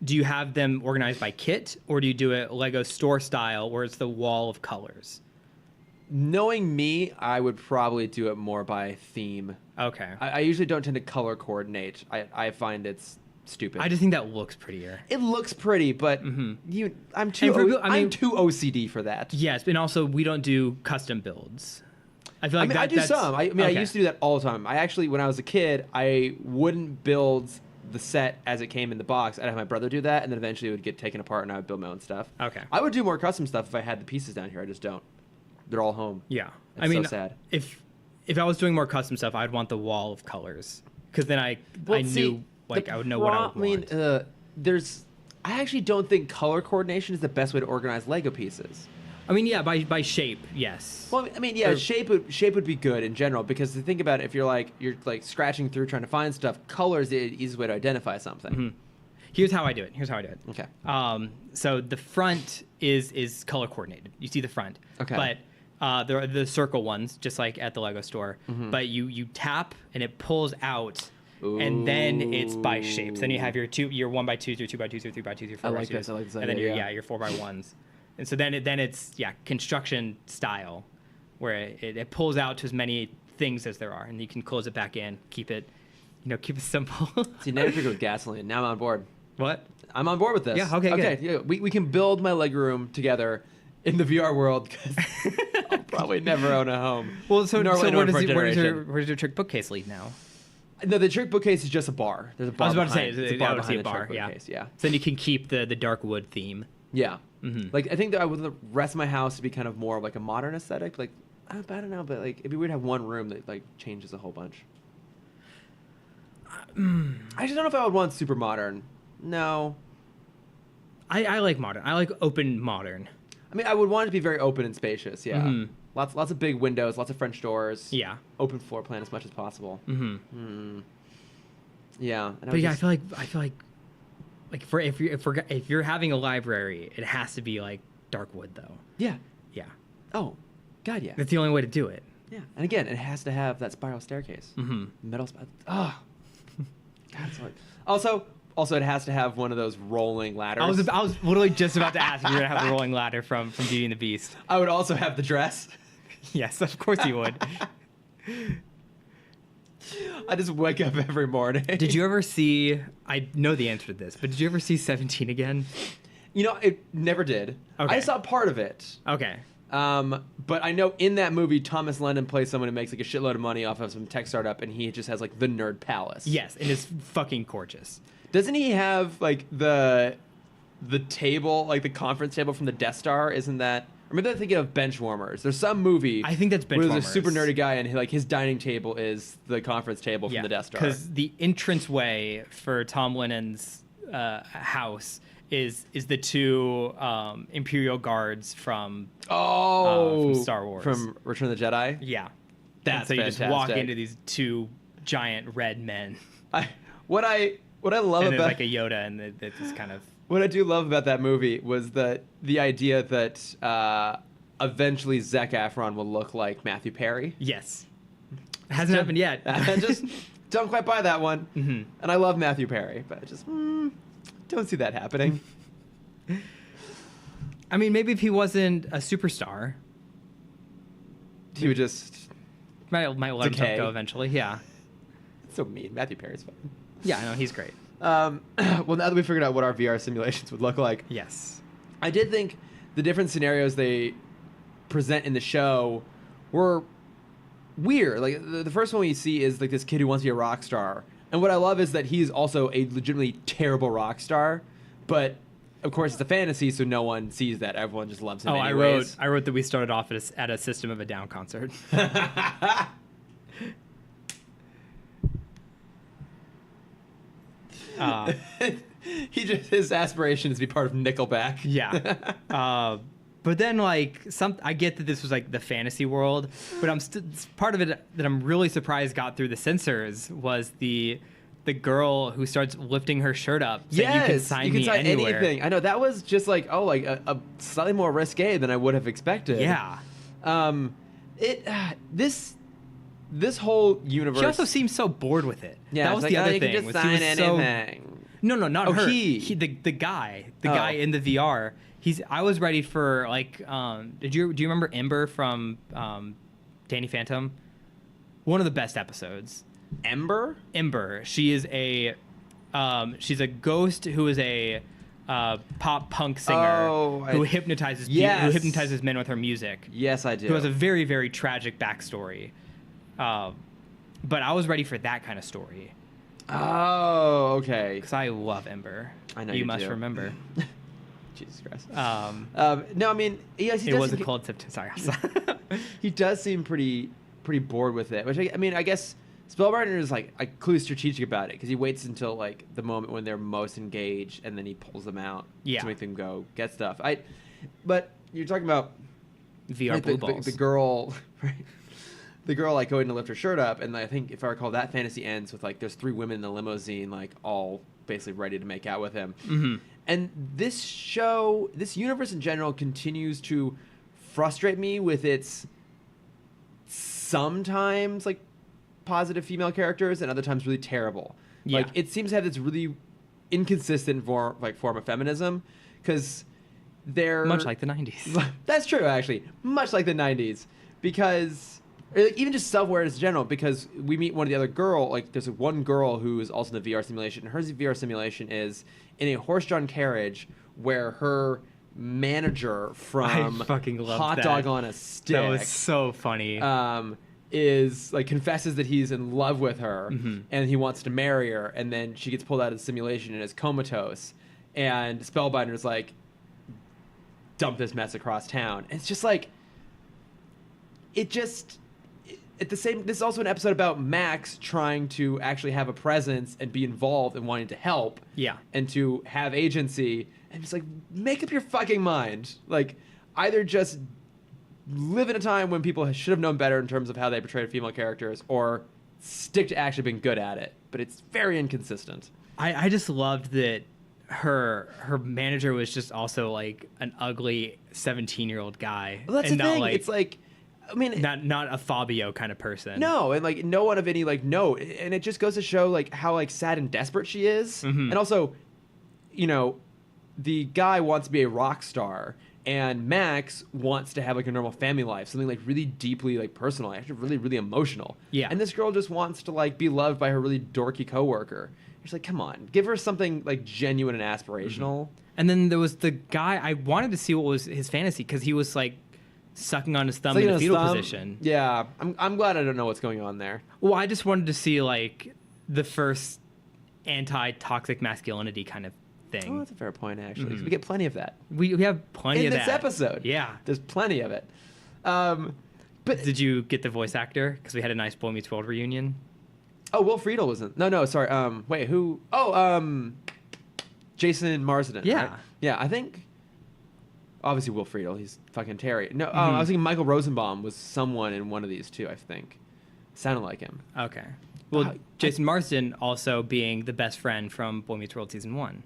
Do you have them organized by kit, or do you do it Lego store style where it's the wall of colors? Knowing me, I would probably do it more by theme. Okay. I usually don't tend to color coordinate. I find it's stupid. I just think that looks prettier. It looks pretty, but I'm too OCD for that. Yes, and also we don't do custom builds. I feel like I do some. I used to do that all the time. I actually, when I was a kid, I wouldn't build the set as it came in the box. I'd have my brother do that, and then eventually it would get taken apart, and I would build my own stuff. Okay. I would do more custom stuff if I had the pieces down here. I just don't. They're all home. Yeah. It's so sad. If I was doing more custom stuff, I'd want the wall of colors, because then I knew I would know what I would want. I actually don't think color coordination is the best way to organize Lego pieces. I mean, yeah, by shape, yes. Well, I mean, yeah, shape would be good in general, because to think about it, if you're like scratching through trying to find stuff, color is the easiest way to identify something. Here's how I do it. Okay. So the front is color coordinated. You see the front. Okay. But there are the circle ones, just like at the Lego store. But you tap and it pulls out. Ooh. And then it's by shapes. Then you have your 1x2s, your 2x2s, your 3x2s, your 4x2s. I like this and then idea, your 4x1s. And so then it's construction style, where it pulls out to as many things as there are, and you can close it back in, keep it simple. See, now you're triggered with gasoline. Now I'm on board. What? I'm on board with this. Yeah. Okay. Okay. Good. Yeah, we can build my Lego room together in the VR world, because I'll probably never own a home. Well, so where does your trick bookcase lead now? No, the trick bookcase is just a bar. There's a bar. I was about to say, it's a bar behind a bar. The trick bookcase. Yeah. So then you can keep the dark wood theme. Yeah. Like, I think that I would the rest of my house to be kind of more of like a modern aesthetic. Like, I don't know, but like it'd be weird to have one room that like changes a whole bunch. I just don't know if I would want super modern. No. I like modern. I like open modern. I mean, I would want it to be very open and spacious. Yeah. Lots of big windows, lots of French doors. Yeah. Open floor plan as much as possible. Yeah. And I feel like if you're having a library, it has to be like dark wood though. Yeah. Yeah. Oh, God, yeah. That's the only way to do it. Yeah. And again, it has to have that spiral staircase. Metal. God, it's like. Also, it has to have one of those rolling ladders. I was literally just about to ask if you're gonna have the rolling ladder from Beauty and the Beast. I would also have the dress. Yes, of course you would. I just wake up every morning. Did you ever see? I know the answer to this, but did you ever see 17 again? You know, it never did. Okay. I saw part of it. Okay. But I know in that movie, Thomas Lennon plays someone who makes like a shitload of money off of some tech startup, and he just has like the nerd palace. Yes, and it's fucking gorgeous. Doesn't he have like the table, like the conference table from the Death Star? Isn't that? Or maybe I'm thinking of Benchwarmers. There's some movie. I think that's Benchwarmers. Where there's a super nerdy guy, and his dining table is the conference table from the Death Star. Because the entranceway for Tom Lennon's house is the two Imperial guards from Star Wars, from Return of the Jedi. Yeah, that's so you fantastic. just walk into these two giant red men. What I love and about like a Yoda, and it's just kind of. What I do love about that movie was the idea that eventually Zac Efron will look like Matthew Perry. Yes. It hasn't happened yet. I just don't quite buy that one. And I love Matthew Perry, but I just don't see that happening. I mean, maybe if he wasn't a superstar, he would just might let himself go eventually. Yeah. It's so mean. Matthew Perry's fun. Yeah, I know, he's great. Well, now that we figured out what our VR simulations would look like, yes, I did think the different scenarios they present in the show were weird. Like the first one we see is like this kid who wants to be a rock star, and what I love is that he's also a legitimately terrible rock star, but of course, it's a fantasy, so no one sees that. Everyone just loves him. Oh, anyways. I wrote that we started off at a System of a Down concert. His aspiration is to be part of Nickelback. Yeah. But then like I get that this was like the fantasy world, but part of it that I'm really surprised got through the censors was the girl who starts lifting her shirt up saying you can sign me anywhere. Anything. I know that was just like a slightly more risque than I would have expected. Yeah. This whole universe. She also seems so bored with it. Yeah, that was like, the other you thing. Can just sign anything. No, not her. The guy in the VR. I was ready for like. Do you remember Ember from Danny Phantom? One of the best episodes. Ember. She is she's a ghost who is a pop punk singer who hypnotizes men with her music. Yes, I do. Who has a very, very tragic backstory. But I was ready for that kind of story. Oh, okay. Because I love Ember. I know you you must do. remember. Jesus Christ. No, I mean, yes, it wasn't called September. Sorry. He does seem pretty bored with it. Which I guess Spellbinder is like clearly strategic about it because he waits until like the moment when they're most engaged and then he pulls them out to make them go get stuff. But you're talking about VR like, blue balls. The girl, right? The girl like going to lift her shirt up, and I think if I recall, that fantasy ends with like there's 3 women in the limousine, like all basically ready to make out with him. Mm-hmm. And this show, this universe in general, continues to frustrate me with its sometimes like positive female characters and other times really terrible. Yeah. Like it seems to have this really inconsistent form of feminism because they're much like the 90s. That's true, actually, much like the 90s, because. Or like even just self-awareness in general, because we meet one of the other girl, like there's one girl who is also in the VR simulation, and her VR simulation is in a horse-drawn carriage where her manager from I fucking loved Hot that. Dog on a Stick That was so funny. is like confesses that he's in love with her Mm-hmm. and he wants to marry her, and then she gets pulled out of the simulation and is comatose, and Spellbinder's like, dump this mess across town. And it's just like, this is also an episode about Max trying to actually have a presence and be involved and wanting to help. Yeah. And to have agency. And it's like, make up your fucking mind. Like, either just live in a time when people should have known better in terms of how they portrayed female characters, or stick to actually being good at it. But it's very inconsistent. I just loved that her manager was just also like an ugly 17-year-old guy. Well, that's and the not thing. Like, it's like, I mean, not a Fabio kind of person. No, and like no one of any like note, and it just goes to show like how like sad and desperate she is. Mm-hmm. And also, you know, the guy wants to be a rock star, and Max wants to have like a normal family life, something like really deeply like personal, actually really really emotional. Yeah. And this girl just wants to like be loved by her really dorky coworker. She's like, come on, give her something like genuine and aspirational. Mm-hmm. And then there was the guy. I wanted to see what was his fantasy because he was like sucking on his thumb in a fetal position. Yeah, I'm glad I don't know what's going on there. Well, I just wanted to see like the first anti-toxic masculinity kind of thing. Oh, that's a fair point, actually. Mm-hmm. We get plenty of that. We have plenty of that in this episode. Yeah, there's plenty of it. But did you get the voice actor? Because we had a nice Boy Meets World reunion. Oh, Will Friedle wasn't. No, sorry. Wait, who? Oh, Jason Marsden. Yeah, right? Yeah. I think. Obviously, Will Friedle. He's fucking Terry. No, I was thinking Michael Rosenbaum was someone in one of these too. I think sounded like him. Okay. Well, Jason Marsden also being the best friend from Boy Meets World season 1,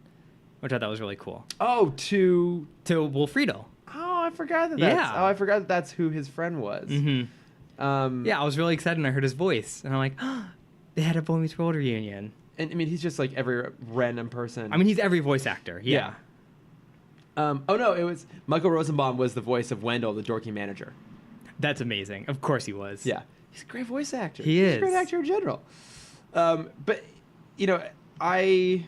which I thought was really cool. Oh, to Will Friedle. Oh, I forgot that. I forgot that that's who his friend was. Mm-hmm. Yeah, I was really excited when I heard his voice, and I'm like, oh, they had a Boy Meets World reunion. And I mean, he's just like every random person. I mean, he's every voice actor. Yeah. Oh no, it was Michael Rosenbaum was the voice of Wendell, the dorky manager. That's amazing. Of course he was. Yeah, he's a great voice actor. He's a great actor in general. But you know, I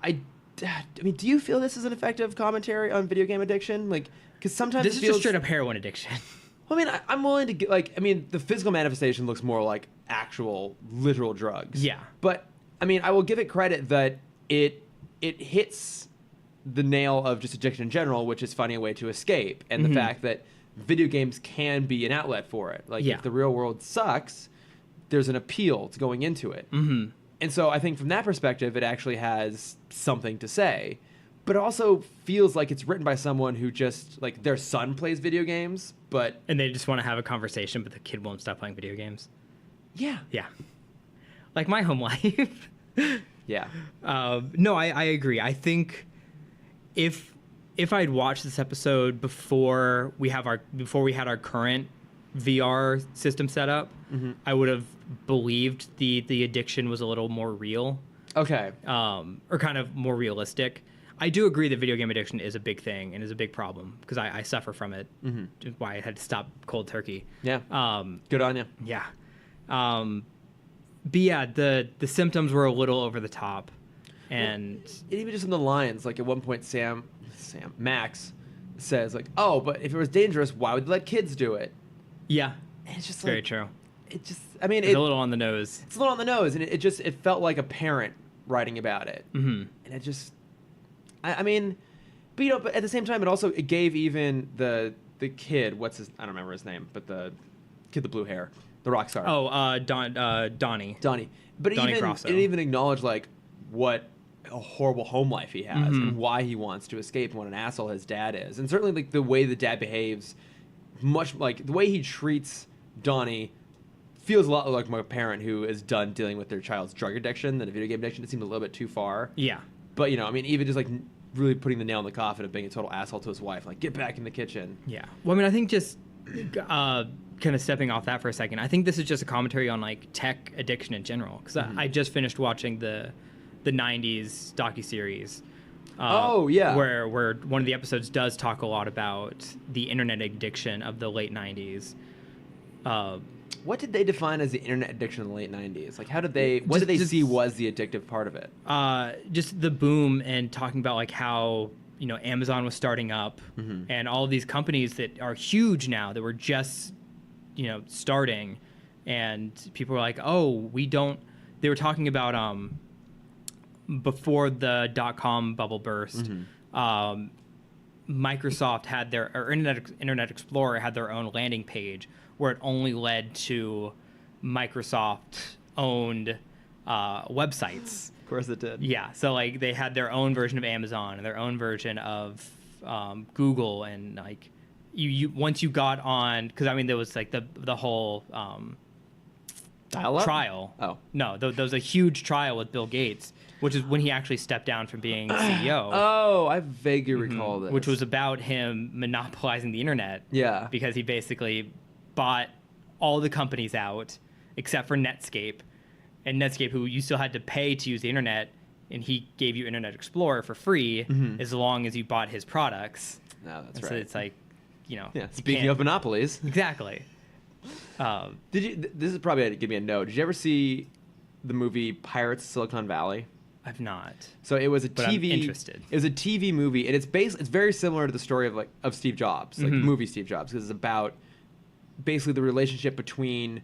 mean, do you feel this is an effective commentary on video game addiction? Like, because sometimes this is just straight up heroin addiction. Well, I mean, I'm willing to get like, I mean, the physical manifestation looks more like actual literal drugs. Yeah. But I mean, I will give it credit that it hits the nail of just addiction in general, which is finding a way to escape, and the fact that video games can be an outlet for it. Like, if the real world sucks, there's an appeal to going into it. And so I think from that perspective, it actually has something to say. But it also feels like it's written by someone who just, like, their son plays video games, but... And they just want to have a conversation, but the kid won't stop playing video games. Yeah. Yeah. Like my home life. Yeah. No, I agree. I think if I'd watched this episode before we had our current VR system set up, I would have believed the addiction was a little more real. Okay. Or kind of more realistic. I do agree that video game addiction is a big thing and is a big problem because I suffer from it. Why I had to stop cold turkey. Yeah. Good on you. Yeah. But yeah, the symptoms were a little over the top, and even just in the lines, like at one point, Max says like, "Oh, but if it was dangerous, why would they let kids do it?" Yeah, and it's just very like, true. It just, I mean, it's a little on the nose. It's a little on the nose, and it felt like a parent writing about it, and it just, I mean, but but at the same time, it gave even the kid, I don't remember his name, but the kid with blue hair. The rock star. Oh, Donnie. Donnie. But Donnie it even acknowledged, like, what a horrible home life he has and why he wants to escape and what an asshole his dad is. And certainly, like, the way the dad behaves, much like the way he treats Donnie feels a lot like my parent who is done dealing with their child's drug addiction than a video game addiction. It seemed a little bit too far. Yeah. But, I mean, even just, like, really putting the nail in the coffin of being a total asshole to his wife. Like, get back in the kitchen. Yeah. Well, I mean, I think just... kind of stepping off that for a second, I think this is just a commentary on like tech addiction in general because I just finished watching the 90s docuseries. Oh yeah, where one of the episodes does talk a lot about the internet addiction of the late 90s. What did they define as the internet addiction in the late 90s? Like, what did they see was the addictive part of it? Just the boom and talking about like how Amazon was starting up and all of these companies that are huge now that were just starting, and people were like, oh, they were talking about before the .com bubble burst, Microsoft had or Internet Explorer had their own landing page where it only led to Microsoft owned websites. Of course it did. Yeah, so like they had their own version of Amazon and their own version of Google, and like you once you got on, because I mean there was like the whole dial-up trial. Oh no, there was a huge trial with Bill Gates, which is when he actually stepped down from being CEO. Oh, I vaguely recall this. Which was about him monopolizing the internet. Yeah, because he basically bought all the companies out except for Netscape. And Netscape, who you still had to pay to use the internet, and he gave you Internet Explorer for free as long as you bought his products. No, that's and right. So it's like, Yeah. Speaking of monopolies, exactly. This is probably to give me a note. Did you ever see the movie Pirates of Silicon Valley? I've not. So it was a but TV. I'm interested. It was a TV movie, and it's very similar to the story of Steve Jobs, like the movie Steve Jobs, because it's about basically the relationship between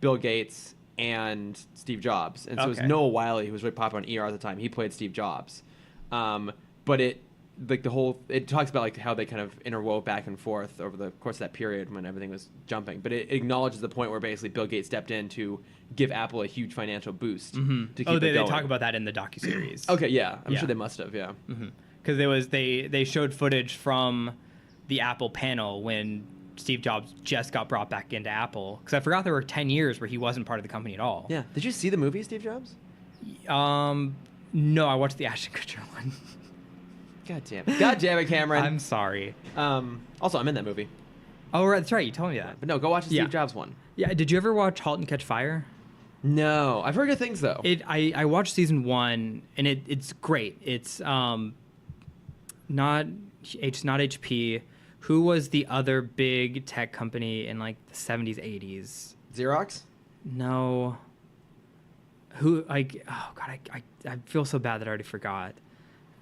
Bill Gates and Steve Jobs. And so it was Noah Wiley, who was really popular on ER at the time. He played Steve Jobs. But it talks about like how they kind of interwove back and forth over the course of that period when everything was jumping. But it acknowledges the point where basically Bill Gates stepped in to give Apple a huge financial boost to keep it going. They talk about that in the docuseries. Okay, yeah. I'm sure they must have, yeah. Because they showed footage from the Apple panel when Steve Jobs just got brought back into Apple. Because I forgot there were 10 years where he wasn't part of the company at all. Yeah. Did you see the movie Steve Jobs? No, I watched the Ashton Kutcher one. God damn it, Cameron. I'm sorry. Also, I'm in that movie. Oh, right, that's right. You told me that. But no, go watch the Steve Jobs one. Yeah. Did you ever watch halt and catch fire? No. I've heard good things, though. I watched season 1, and it's great. It's not HP. Who was the other big tech company in like the 70s, 80s? Xerox? No. Who, like, oh God, I feel so bad that I already forgot.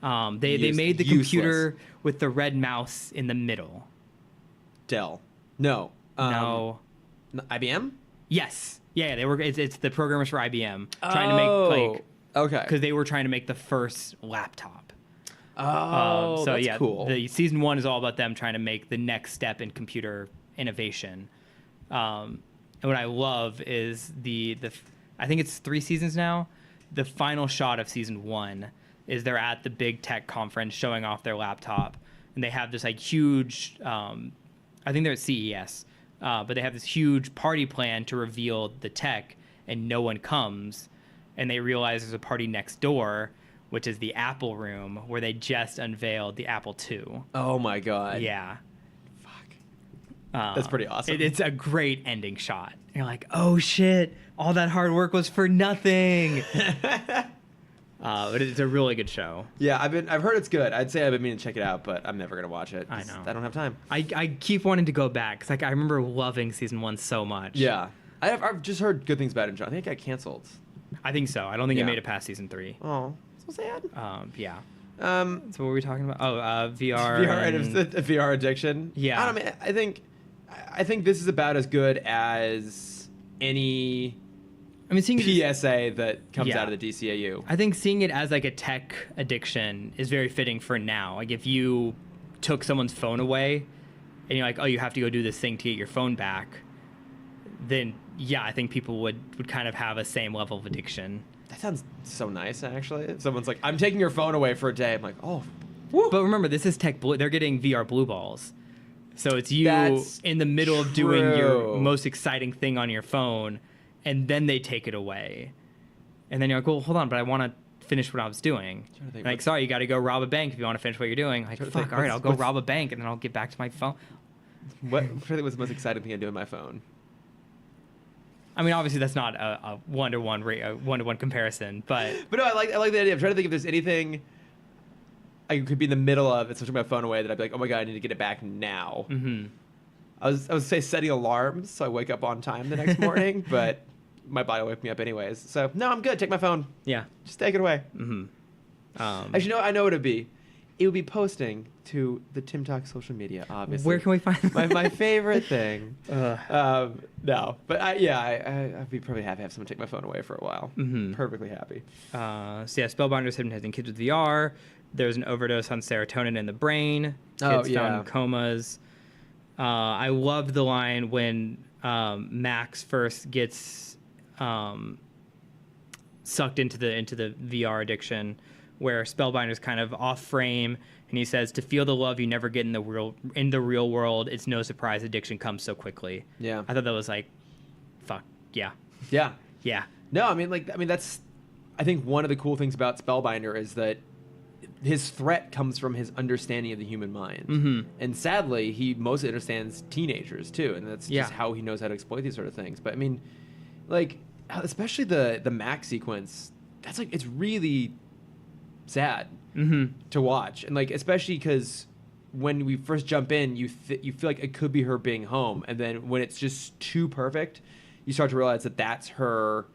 They made the computer with the red mouse in the middle. Dell. No. No. IBM? Yes. Yeah, they were. It's the programmers for IBM trying to make like. Okay. Because they were trying to make the first laptop. Oh, So that's yeah, cool. the season 1 is all about them trying to make the next step in computer innovation. And what I love is I think it's 3 seasons now. The final shot of season 1 is they're at the big tech conference showing off their laptop, and they have this like huge, I think they're at CES, but they have this huge party plan to reveal the tech, and no one comes, and they realize there's a party next door, which is the Apple room where they just unveiled the Apple II. Oh my god. Yeah. Fuck. That's pretty awesome. It's a great ending shot. You're like, oh shit, all that hard work was for nothing. But it's a really good show. Yeah, I've heard it's good. I'd say I've been meaning to check it out, but I'm never gonna watch it. I know. I don't have time. I keep wanting to go back because like I remember loving season 1 so much. Yeah, I've just heard good things about it. I think it got canceled. I think so. I don't think it Yeah. made it past season 3. Oh, so sad. Yeah. So So what were we talking about? Oh, VR. VR and VR addiction. Yeah. I don't know. I think this is about as good as any I mean, seeing it, PSA that comes Yeah. out of the DCAU. I think seeing it as like a tech addiction is very fitting for now. Like if you took someone's phone away and you're like, oh, you have to go do this thing to get your phone back, then yeah, I think people would kind of have a same level of addiction. That sounds so nice, actually. If someone's like, I'm taking your phone away for a day. I'm like, oh, woo. But remember, this is tech blue. They're getting VR blue balls. So it's you That's in the middle of doing your true. most exciting thing on your phone, and then they take it away. And then you're like, well, hold on, but I want to finish what I was doing. Trying to think Like, what- sorry, you got to go rob a bank if you want to finish what you're doing. Like, Trying to fuck, think all right, I'll go what's- rob a bank, and then I'll get back to my phone. What I'm trying to think what's the most exciting thing I do on my phone? I mean, obviously, that's not a one-to-one comparison, but But no, I like the idea. I'm trying to think if there's anything I could be in the middle of and switching my phone away that I'd be like, oh my god, I need to get it back now. mhm. I was say setting alarms so I wake up on time the next morning, but my body will wake me up anyways. So no, I'm good. Take my phone. Yeah. Just take it away. Mhm. Actually, no, I know what it'd be. It would be posting to the Timm Talk social media, obviously. Where can we find my favorite thing? Ugh. No, but I'd be probably happy to have someone take my phone away for a while. Mhm. Perfectly happy. So yeah, Spellbinders hypnotizing kids with VR. There's an overdose on serotonin in the brain. Kids Oh, found yeah. in comas. I loved the line when Max first gets sucked into the VR addiction, where Spellbinder's kind of off frame, and he says, "To feel the love you never get in the real world, it's no surprise addiction comes so quickly." Yeah. I thought that was like, fuck yeah, Yeah. yeah. No, I mean that's I think one of the cool things about Spellbinder is that his threat comes from his understanding of the human mind. Mhm. And sadly, he mostly understands teenagers too, and that's Yeah. just how he knows how to exploit these sort of things. But I mean, like especially the Mac sequence, that's like it's really sad Mm-hmm. to watch, and like especially because when we first jump in, you feel like it could be her being home, and then when it's just too perfect, you start to realize that that's her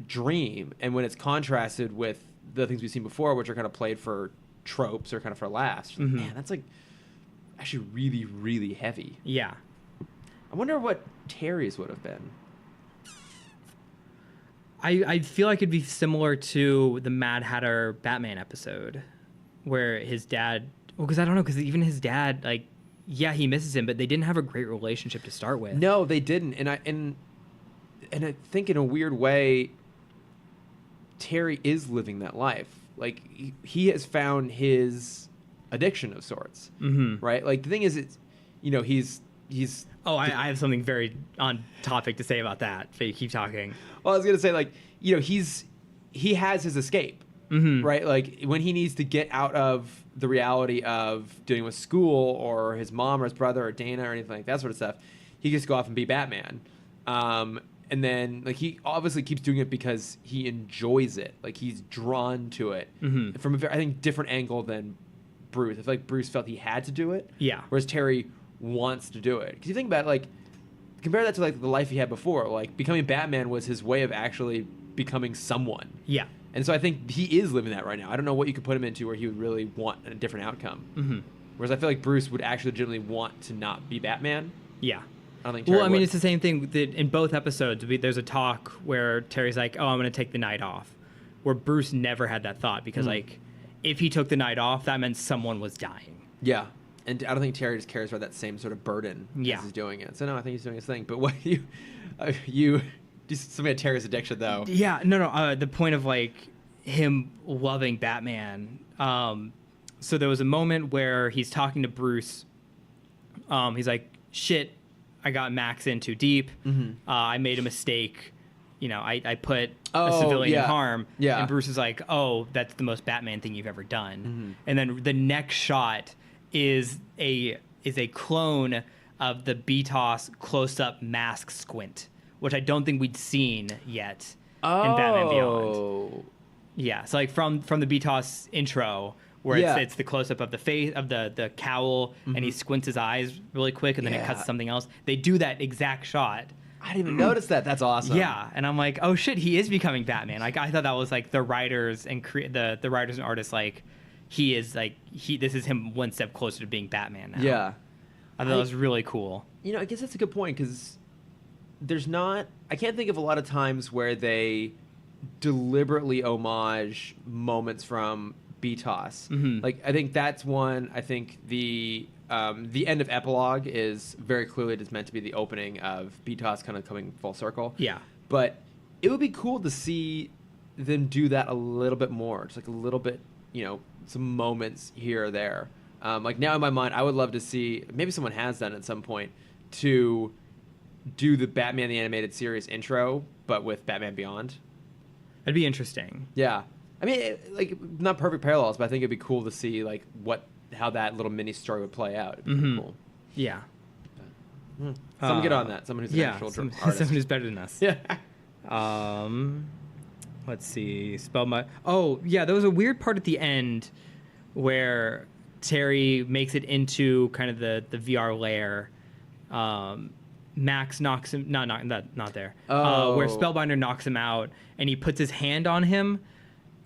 dream, and when it's contrasted with the things we've seen before, which are kind of played for tropes or kind of for laughs, Mhm. man, that's like actually really, really heavy. Yeah. I wonder what Terry's would have been. I feel like it'd be similar to the Mad Hatter Batman episode, where his dad. Well, because I don't know, because even his dad, like, yeah, he misses him, but they didn't have a great relationship to start with. No, they didn't, and I think in a weird way, Terry is living that life. Like he has found his addiction of sorts, Mm-hmm. right? Like the thing is, it's he's. Oh, I have something very on topic to say about that. But you keep talking. Well, I was gonna say like he has his escape, Mm-hmm. right? Like when he needs to get out of the reality of dealing with school or his mom or his brother or Dana or anything like that sort of stuff, he gets to go off and be Batman. And then like he obviously keeps doing it because he enjoys it. Like he's drawn to it Mhm. from a very, I think, different angle than Bruce. I feel like Bruce felt he had to do it. Yeah. Whereas Terry wants to do it. Because you think about it, like compare that to like the life he had before. Like becoming Batman was his way of actually becoming someone. Yeah. And so I think he is living that right now. I don't know what you could put him into where he would really want a different outcome. Mm-hmm. Whereas I feel like Bruce would actually legitimately want to not be Batman. Yeah. I don't think Terry Well, I mean, would. it's the same thing that in both episodes. There's a talk where Terry's like, "Oh, I'm going to take the night off," where Bruce never had that thought because, like, if he took the night off, that meant someone was dying. Yeah. And I don't think Terry just cares about that same sort of burden as he's doing it. So no, I think he's doing his thing. But what you just something at Terry's addiction though. Yeah, no. The point of like him loving Batman. So there was a moment where he's talking to Bruce. He's like, "Shit, I got Max in too deep. I made a mistake. You know, I put a civilian in harm." Yeah. And Bruce is like, "Oh, that's the most Batman thing you've ever done." And then the next shot is a clone of the BTOS close-up mask squint, which I don't think we'd seen yet in Batman Beyond. Yeah, so like from the BTOS intro, where it's the close-up of the face of the cowl, and he squints his eyes really quick, and then it cuts to something else. They do that exact shot. I didn't even notice that. That's awesome. Yeah, and I'm like, oh shit, he is becoming Batman. Like I thought that was like the writers and the writers and artists like. He is like this is him one step closer to being Batman now. Yeah. I thought that was really cool. You know, I guess that's a good point because I can't think of a lot of times where they deliberately homage moments from BTOS. Like I think that's one. I think the end of Epilogue is very clearly just meant to be the opening of BTOS kind of coming full circle. Yeah. But it would be cool to see them do that a little bit more. Just like a little bit, you know, some moments here or there. Like now in my mind, I would love to see, maybe someone has done at some point, to do the Batman the Animated Series intro, but with Batman Beyond. That'd be interesting. Yeah. I mean, like, not perfect parallels, but I think it'd be cool to see, like, how that little mini story would play out. It'd be pretty cool. Yeah. Someone get on that. Someone who's an actual artist. Someone who's better than us. Yeah. Let's see. Oh, yeah, there was a weird part at the end where Terry makes it into kind of the VR lair. Max knocks him... not there. Where Spellbinder knocks him out, and he puts his hand on him,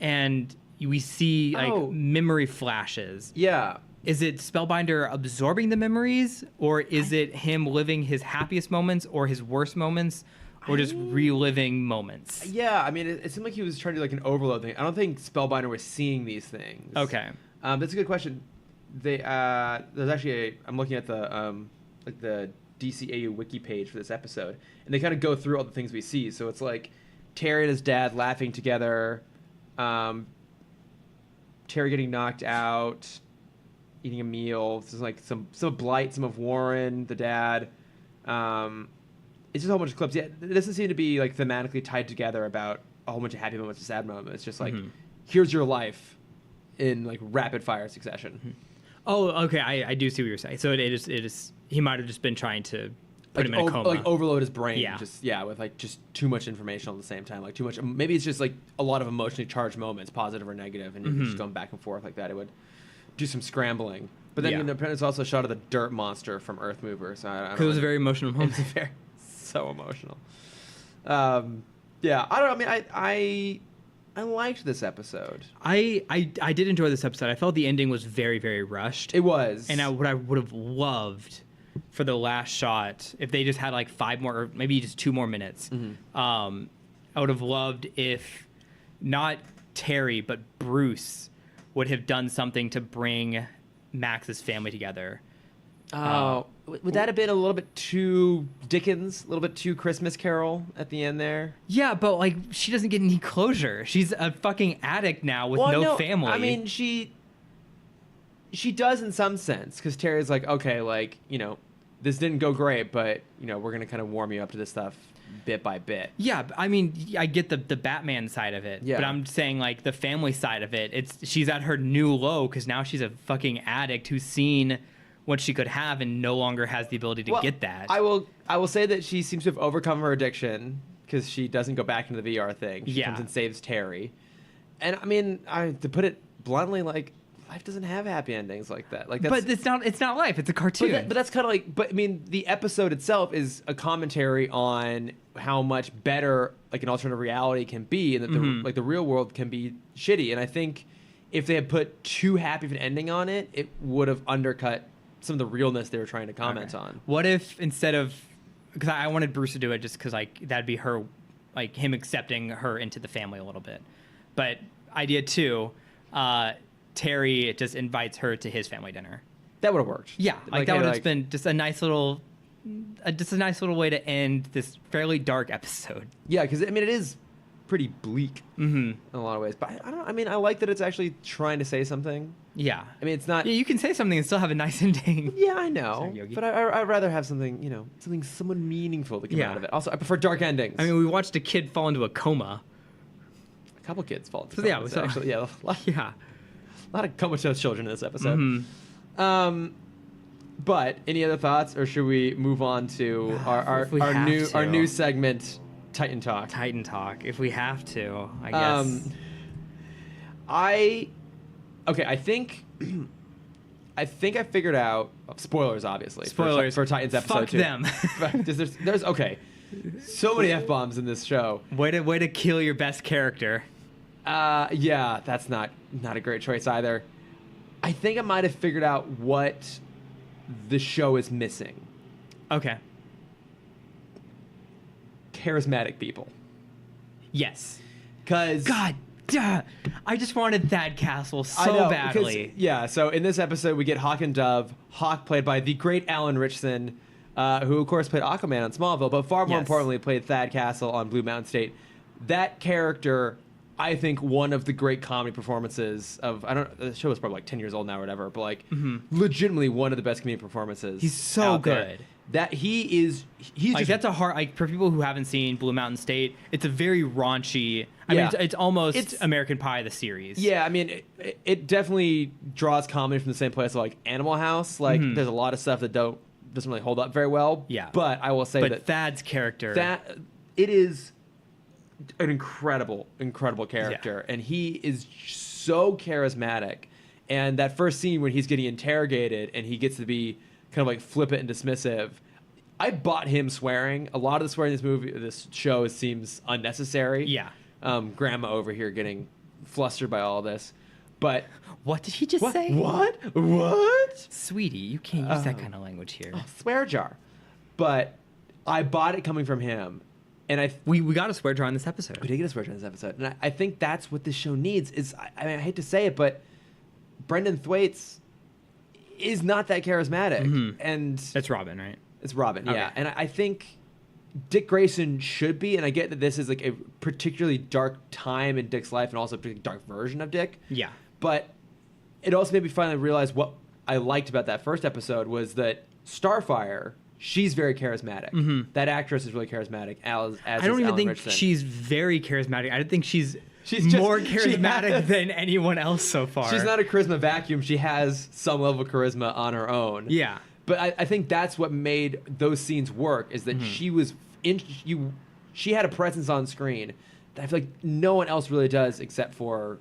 and we see, like, memory flashes. Yeah. Is it Spellbinder absorbing the memories, or is it him living his happiest moments or his worst moments? Or just reliving moments. Yeah, I mean, it seemed like he was trying to do like an overload thing. I don't think Spellbinder was seeing these things. Okay. That's a good question. There's actually I'm looking at the DCAU wiki page for this episode, and they kind of go through all the things we see. So it's like Terry and his dad laughing together, Terry getting knocked out, eating a meal. This is like some of Blight, some of Warren, the dad. It's just a whole bunch of clips. Yeah, it doesn't seem to be like thematically tied together about a whole bunch of happy moments and sad moments. It's just like, here's your life in like rapid fire succession. Oh, okay. I do see what you're saying. So it is. He might have just been trying to put him in a coma, like overload his brain. Yeah. With like just too much information all at the same time. Like too much. Maybe it's just like a lot of emotionally charged moments, positive or negative, and you're just going back and forth like that. It would do some scrambling. But then apparently it's also a shot of the dirt monster from Earth Mover. So I don't know. It was a very emotional moment. So emotional. I don't know. I mean, I liked this episode. I did enjoy this episode. I felt the ending was very, very rushed. It was. And what I would have loved for the last shot, if they just had like 5 more, or maybe just 2 more minutes, I would have loved if not Terry, but Bruce would have done something to bring Max's family together. Would that have been a little bit too Dickens, a little bit too Christmas Carol at the end there? Yeah, but like she doesn't get any closure. She's a fucking addict now with no family. I mean, she does in some sense, because Terry's like, okay, like, you know, this didn't go great, but, you know, we're going to kind of warm you up to this stuff bit by bit. Yeah, I mean, I get the Batman side of it, yeah. But I'm saying like the family side of it. She's at her new low because now she's a fucking addict who's seen what she could have and no longer has the ability to get that. I will say that she seems to have overcome her addiction because she doesn't go back into the VR thing. She comes and saves Terry. And I mean, to put it bluntly, like, life doesn't have happy endings like that. Like, but it's not life. It's a cartoon. But that's kind of like. But I mean, the episode itself is a commentary on how much better like an alternate reality can be, and that the real world can be shitty. And I think if they had put too happy of an ending on it, it would have undercut some of the realness they were trying to comment on. What if instead of, because I wanted Bruce to do it just because like that'd be her, like him accepting her into the family a little bit. But idea 2, Terry just invites her to his family dinner. That would have worked. Yeah, Like, that hey, would have like- been just a nice little way to end this fairly dark episode. Yeah, because I mean, it is pretty bleak Mm-hmm. in a lot of ways. But I don't. I mean, I like that it's actually trying to say something. Yeah. I mean, it's not. Yeah, you can say something and still have a nice ending. Yeah, I know. Sorry, Yogi. But I'd rather have something, something somewhat meaningful to come Yeah. out of it. Also, I prefer dark endings. I mean, we watched a kid fall into a coma. a couple kids fall into So, yeah, comas, so- actually. Yeah, Yeah. a lot of comatose children in this episode. Mhm. But any other thoughts, or should we move on to If we our have new to. segment, Titan Talk? Titan Talk, if we have to, I guess. I think I figured out spoilers, obviously. Spoilers. for Titans episode Fuck 2. them. there's okay. So many F-bombs in this show. Way to kill your best character. Yeah, that's not a great choice either. I think I might have figured out what the show is missing. Okay. Charismatic people. Yes. Because God, duh. I just wanted Thad Castle so badly. Yeah, so in this episode, we get Hawk and Dove. Hawk, played by the great Alan Ritchson, who, of course, played Aquaman on Smallville, but far more Yes. importantly, played Thad Castle on Blue Mountain State. That character, I think, one of the great comedy performances of, the show is probably like 10 years old now or whatever, but like, legitimately one of the best comedic performances. He's so out there. good. That he's Like, just, that's a hard, like, for people who haven't seen Blue Mountain State, it's a very raunchy, I mean, it's almost It's- American Pie, the series. yeah, I mean, it definitely draws comedy from the same place like Animal House. Like, there's a lot of stuff that doesn't really hold up very well. Yeah. But I will say But that Thad's character. that it is an incredible character, and he is so charismatic. And that first scene when he's getting interrogated and he gets to be kind of like flippant and dismissive, I bought him swearing. A lot of the swearing in this show seems unnecessary. Yeah. Grandma over here getting flustered by all this, but What did he just say? What? Sweetie, you can't use that kind of language here. Swear jar. But I bought it coming from him, and We got a swear jar on this episode. we did get a swear jar in this episode, and I think that's what this show needs. Is I mean, I hate to say it, but Brendan Thwaites is not that charismatic, and That's Robin, right? it's Robin, yeah. Okay. And I think Dick Grayson should be, and I get that this is like a particularly dark time in Dick's life, and also a particularly dark version of Dick. Yeah. But it also made me finally realize what I liked about that first episode was that Starfire, she's very charismatic. That actress is really charismatic. As I don't is even Alan think Ritchson. she's very charismatic. I think she's She's just- more she charismatic has- than anyone else so far. She's not a charisma vacuum. She has some level of charisma on her own. Yeah. But I think that's what made those scenes work, is that she was she had a presence on screen that I feel like no one else really does except for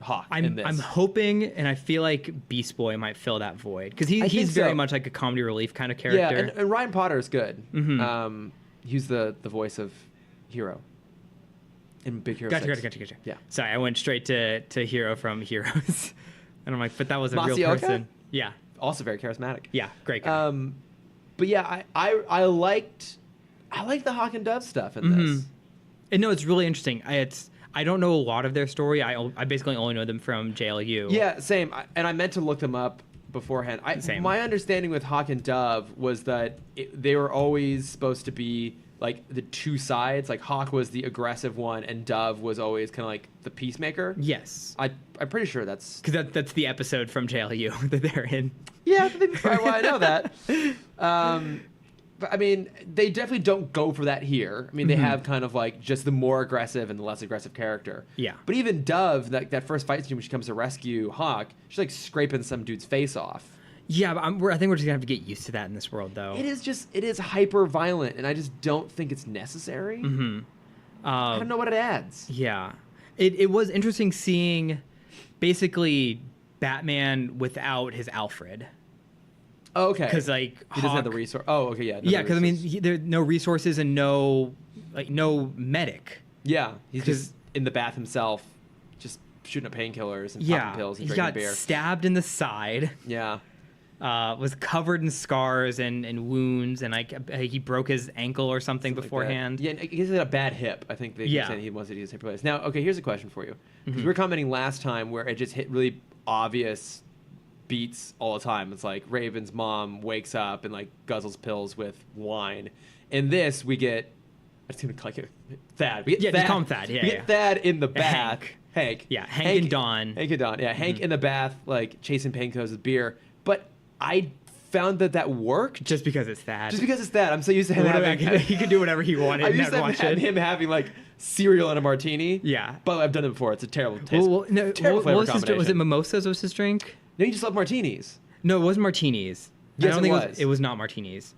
Hawk in this. I'm hoping, and I feel like Beast Boy might fill that void because I think he's very so. much like a comedy relief kind of Yeah, character. and Ryan Potter is good. He's the voice of Hero in Big Hero 6. Gotcha. Yeah. Sorry, I went straight to Hero from Heroes, and I'm like, but that was a real Masaoka? person. Yeah, Also very charismatic. yeah, great guy. But yeah, I liked the Hawk and Dove stuff in this. And no, it's really interesting. I don't know a lot of their story. I basically only know them from JLU. Yeah, same. And I meant to look them up beforehand. Same. My understanding with Hawk and Dove was that they were always supposed to be like the two sides. Like Hawk was the aggressive one, and Dove was always kind of like the peacemaker. Yes. I'm pretty sure that's. Because that's the episode from JLU that they're in. Yeah, I think that's probably why I know that. But I mean, they definitely don't go for that here. I mean, they have kind of like just the more aggressive and the less aggressive character. Yeah. But even Dove, that first fight scene when she comes to rescue Hawk, she's like scraping some dude's face off. Yeah, but I think we're just gonna have to get used to that in this world, though. It is hyper violent, and I just don't think it's necessary. I don't know what it adds. Yeah, it was interesting seeing basically Batman without his Alfred. Oh, okay. Because like he doesn't have the Hawk- resource. Oh, okay, yeah. Yeah, because I mean, there are no resources and no medic. yeah, he's 'cause- just in the bath himself, just shooting up painkillers and Yeah, popping pills and he drinking got beer. stabbed in the side. Yeah. Was covered in scars and wounds, and like he broke his ankle or something Like that. beforehand. Yeah, he's got a bad hip. I think they keep Yeah. saying he wants to use hip replace. Now, okay, here's a question for you. Because we were commenting last time where it just hit really obvious beats all the time. It's like Raven's mom wakes up and like guzzles pills with wine. In this, we get, I'm just gonna call it Thad. We get Yeah, just call him Thad. Yeah, we get Thad in the bath. Hank. Yeah, Hank and Dawn. Hank and Dawn. Yeah, Hank in the bath, like chasing painkillers with beer. But I found that worked. Just because it's Thad. Just because it's Thad. I'm so used to him he could do whatever he wanted. I'm used to him having like cereal and a martini. Yeah. But I've done it before. It's a terrible taste. Terrible flavor combination. Was it mimosas was his drink? No, you just love martinis. No, it wasn't martinis. Yes, I don't it think was. It was not martinis.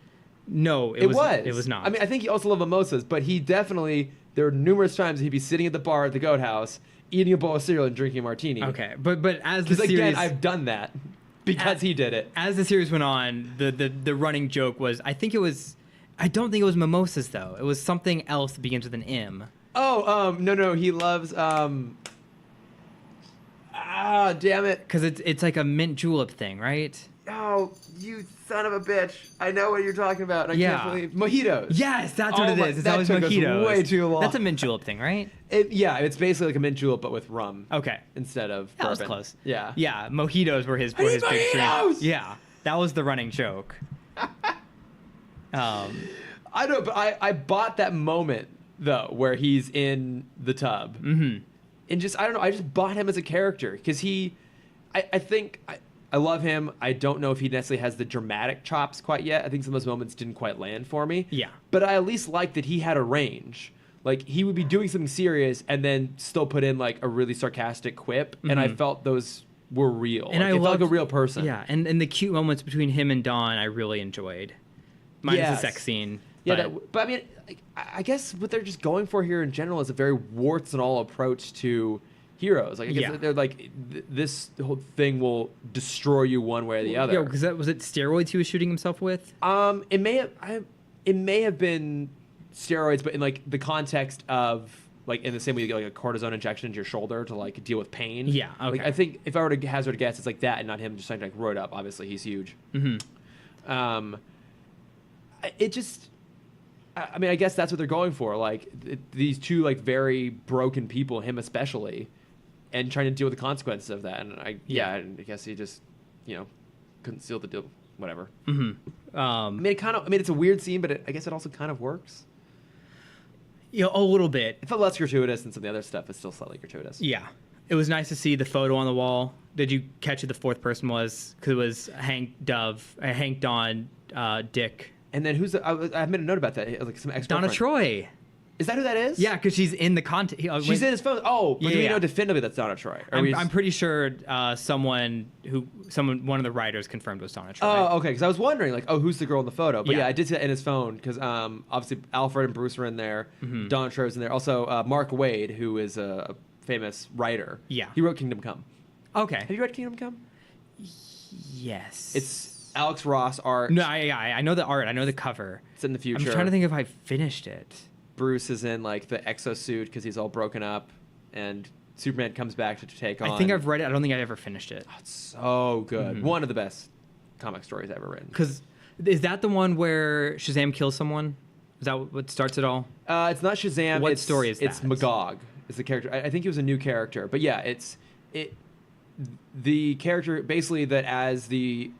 No, It was. It was not. I mean, I think he also loved mimosas, but he definitely, there were numerous times he'd be sitting at the bar at the Goat House, eating a bowl of cereal and drinking a martini. Okay, but as the Because series, again, I've done that because he did it. As the series went on, the running joke was, I don't think it was mimosas though. It was something else that begins with an M. Oh, no, he loves, damn it. Because it's like a mint julep thing, right? Oh, you son of a bitch. I know what you're talking about. And I Yeah. can't believe mojitos. Yes, that's what it is. It's That always took us mojitos. way too long. That's a mint julep thing, right? Yeah, it's basically like a mint julep, but with rum. Okay. Instead of That was bourbon. close. Yeah. Yeah, mojitos were his I need big drink. mojitos! Yeah, that was the running joke. I don't, but I bought that moment though where he's in the tub, and just I don't know. I just bought him as a character because I think I love him. I don't know if he necessarily has the dramatic chops quite yet. I think some of those moments didn't quite land for me. Yeah. But I at least liked that he had a range. Like he would be doing something serious and then still put in like a really sarcastic quip, and I felt those were real. And like, I it felt loved, like a real person. Yeah, and the cute moments between him and Dawn, I really enjoyed. Minus Yes. the sex scene. Yeah, but I mean, like, I guess what they're just going for here in general is a very warts and all approach to heroes. Like, I guess they're like, this whole thing will destroy you one way or the other. Yeah, because was it steroids he was shooting himself with? It may have been steroids, but in like the context of like in the same way you get like a cortisone injection into your shoulder to like deal with pain. Yeah, okay. Like I think if I were to hazard a guess, it's like that and not him just like roid up. Obviously, he's huge. It just. I mean, I guess that's what they're going for. Like these two, like very broken people, him especially, and trying to deal with the consequences of that. And I guess he just, couldn't seal the deal. Whatever. I mean, it's a weird scene, but I guess it also kind of works. Yeah, a little bit. It felt less gratuitous than some of the other stuff. It's still slightly gratuitous. Yeah, it was nice to see the photo on the wall. Did you catch who the fourth person was? Because it was Hank Dawn, Dick. And then I made a note about that. Like some ex-girlfriend. Donna Troy. Is that who that is? Yeah, because she's in the content. She's in his phone. Oh, but do we Yeah. know definitively that's Donna Troy? I'm pretty sure one of the writers confirmed was Donna Troy. Oh, okay. Because I was wondering, like, who's the girl in the photo? But Yeah. yeah, I did see that in his phone because obviously Alfred and Bruce were in there. Donna Troy was in there. Also, Mark Waid, who is a famous writer. Yeah. He wrote Kingdom Come. Okay. Have you read Kingdom Come? Yes. It's Alex Ross art. No, I know the art. I know the cover. It's in the future. I'm trying to think if I finished it. Bruce is in like the exosuit because he's all broken up, and Superman comes back to take on. I think I've read it. I don't think I ever finished it. Oh, it's so good. One of the best comic stories ever written. Because is that the one where Shazam kills someone? Is that what starts it all? It's not Shazam. What story is It's that? Magog. Is the character? I think he was a new character, but yeah, the character basically that as the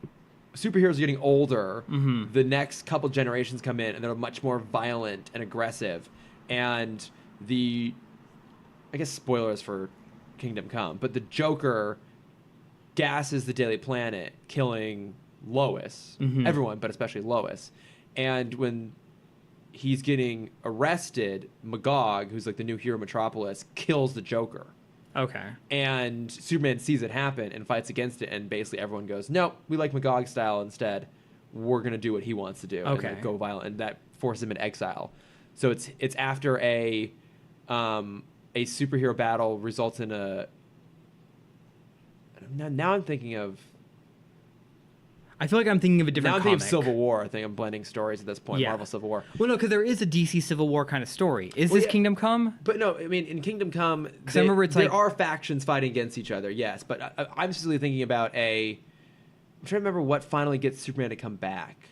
superheroes are getting older, the next couple generations come in and they're much more violent and aggressive, and I guess spoilers for Kingdom Come, but the Joker gasses the Daily Planet, killing Lois, everyone, but especially Lois, and when he's getting arrested, Magog, who's like the new hero Metropolis, kills the Joker. Okay. And Superman sees it happen and fights against it, and basically everyone goes, no, we like Magog style instead. We're going to do what he wants to do. Okay. And go violent, and that forces him in exile. So it's after a superhero battle results in a... Now I'm thinking of... I feel like I'm thinking of a different Now I'm thinking of comic. Civil War. I think I'm blending stories at this point. Yeah. Marvel Civil War. Well, no, because there is a DC Civil War kind of story. Is Well, this yeah. Kingdom Come? But no, I mean, in Kingdom Come, I remember it's there like- are factions fighting against each other, yes. But I'm specifically thinking about I'm trying to remember what finally gets Superman to come back.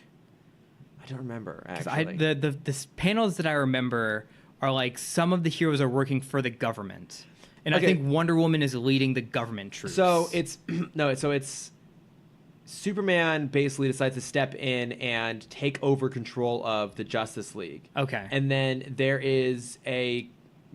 I don't remember, actually. The panels that I remember are like some of the heroes are working for the government. And I think Wonder Woman is leading the government troops. So it's it's Superman basically decides to step in and take over control of the Justice League. Okay. And then there is a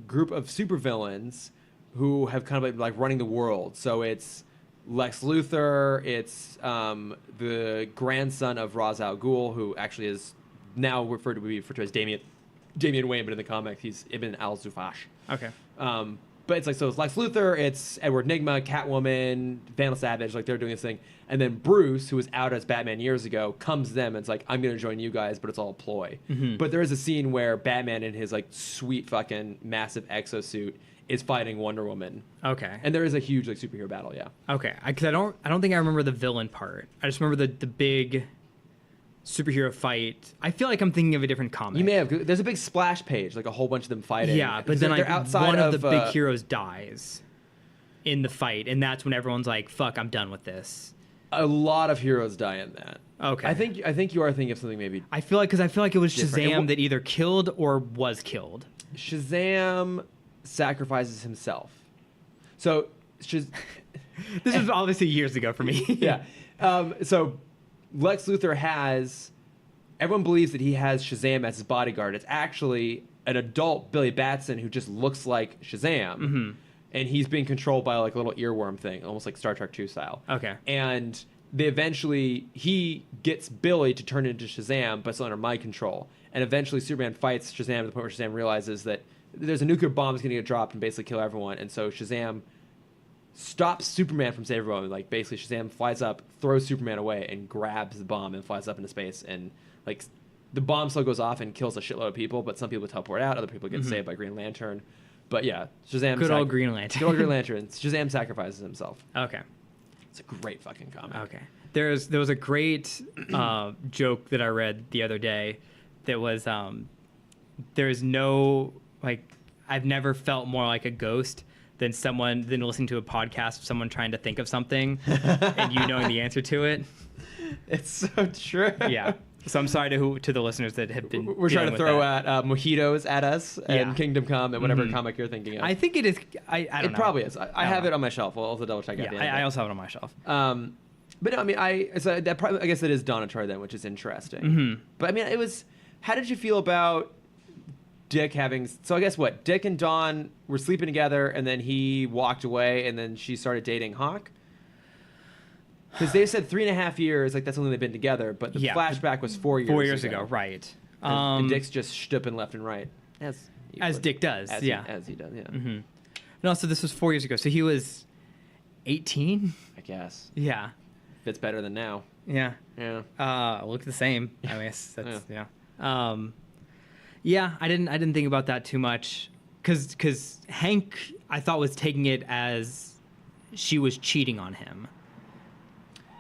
group of supervillains who have kind of like running the world. So it's Lex Luthor, it's the grandson of Ra's al Ghul, who actually is now referred to as Damian Wayne, but in the comics he's Ibn al-Zufash. Okay. But it's like, so it's Lex Luthor, it's Edward Nygma, Catwoman, Vandal Savage, like they're doing this thing. And then Bruce, who was out as Batman years ago, comes to them and it's like, I'm going to join you guys, but it's all a ploy. Mm-hmm. But there is a scene where Batman in his like sweet fucking massive exosuit is fighting Wonder Woman. Okay. And there is a huge like superhero battle, yeah. Okay. Because I don't think I remember the villain part. I just remember the big superhero fight. I feel like I'm thinking of a different comic. You may have. There's a big splash page, like a whole bunch of them fighting. Yeah, but then they're outside one of the big heroes dies in the fight, and that's when everyone's like, "Fuck, I'm done with this." A lot of heroes die in that. Okay. I think you are thinking of something maybe. I feel like it was different. Shazam that either killed or was killed. Shazam sacrifices himself. So this was obviously years ago for me. Yeah. So Lex Luthor everyone believes that he has Shazam as his bodyguard. It's actually an adult Billy Batson who just looks like Shazam. Mm-hmm. And he's being controlled by like a little earworm thing, almost like Star Trek 2 style. Okay. And he gets Billy to turn into Shazam, but still under my control. And eventually Superman fights Shazam to the point where Shazam realizes that there's a nuclear bomb that's going to get dropped and basically kill everyone. And so Shazam stops Superman from saving everyone. Like basically Shazam flies up, throws Superman away, and grabs the bomb and flies up into space. And like the bomb still goes off and kills a shitload of people, but some people teleport out, other people get saved by Green Lantern. But yeah, Shazam. Good old Green Lantern. Good old Green Lantern. Shazam sacrifices himself. Okay. It's a great fucking comic. Okay. There was a great joke that I read the other day that was there's no like I've never felt more like a ghost than listening to a podcast of someone trying to think of something and you knowing the answer to it. It's so true. Yeah. So I'm sorry to the listeners that have been. We're trying to throw at mojitos at us and Kingdom Come and whatever comic you're thinking of. I think it is. I don't know. It probably is. I have it on my shelf. We'll also double check out. Yeah, I also have it on my shelf. But no, I mean, I guess that is Donatar then, which is interesting. Mm-hmm. But I mean, it was. How did you feel about Dick having? So I guess what Dick and Dawn were sleeping together, and then he walked away, and then she started dating Hawk. Because they said 3.5 years, like that's only they've been together, but the flashback was 4 years. 4 years ago, right? And Dick's just stooping left and right, as Dick does, as he does, yeah. Mm-hmm. No, so this was 4 years ago. So he was 18. I guess. Yeah. It's better than now. Yeah. Yeah. Look the same. I guess that's yeah. I didn't think about that too much because Hank I thought was taking it as she was cheating on him.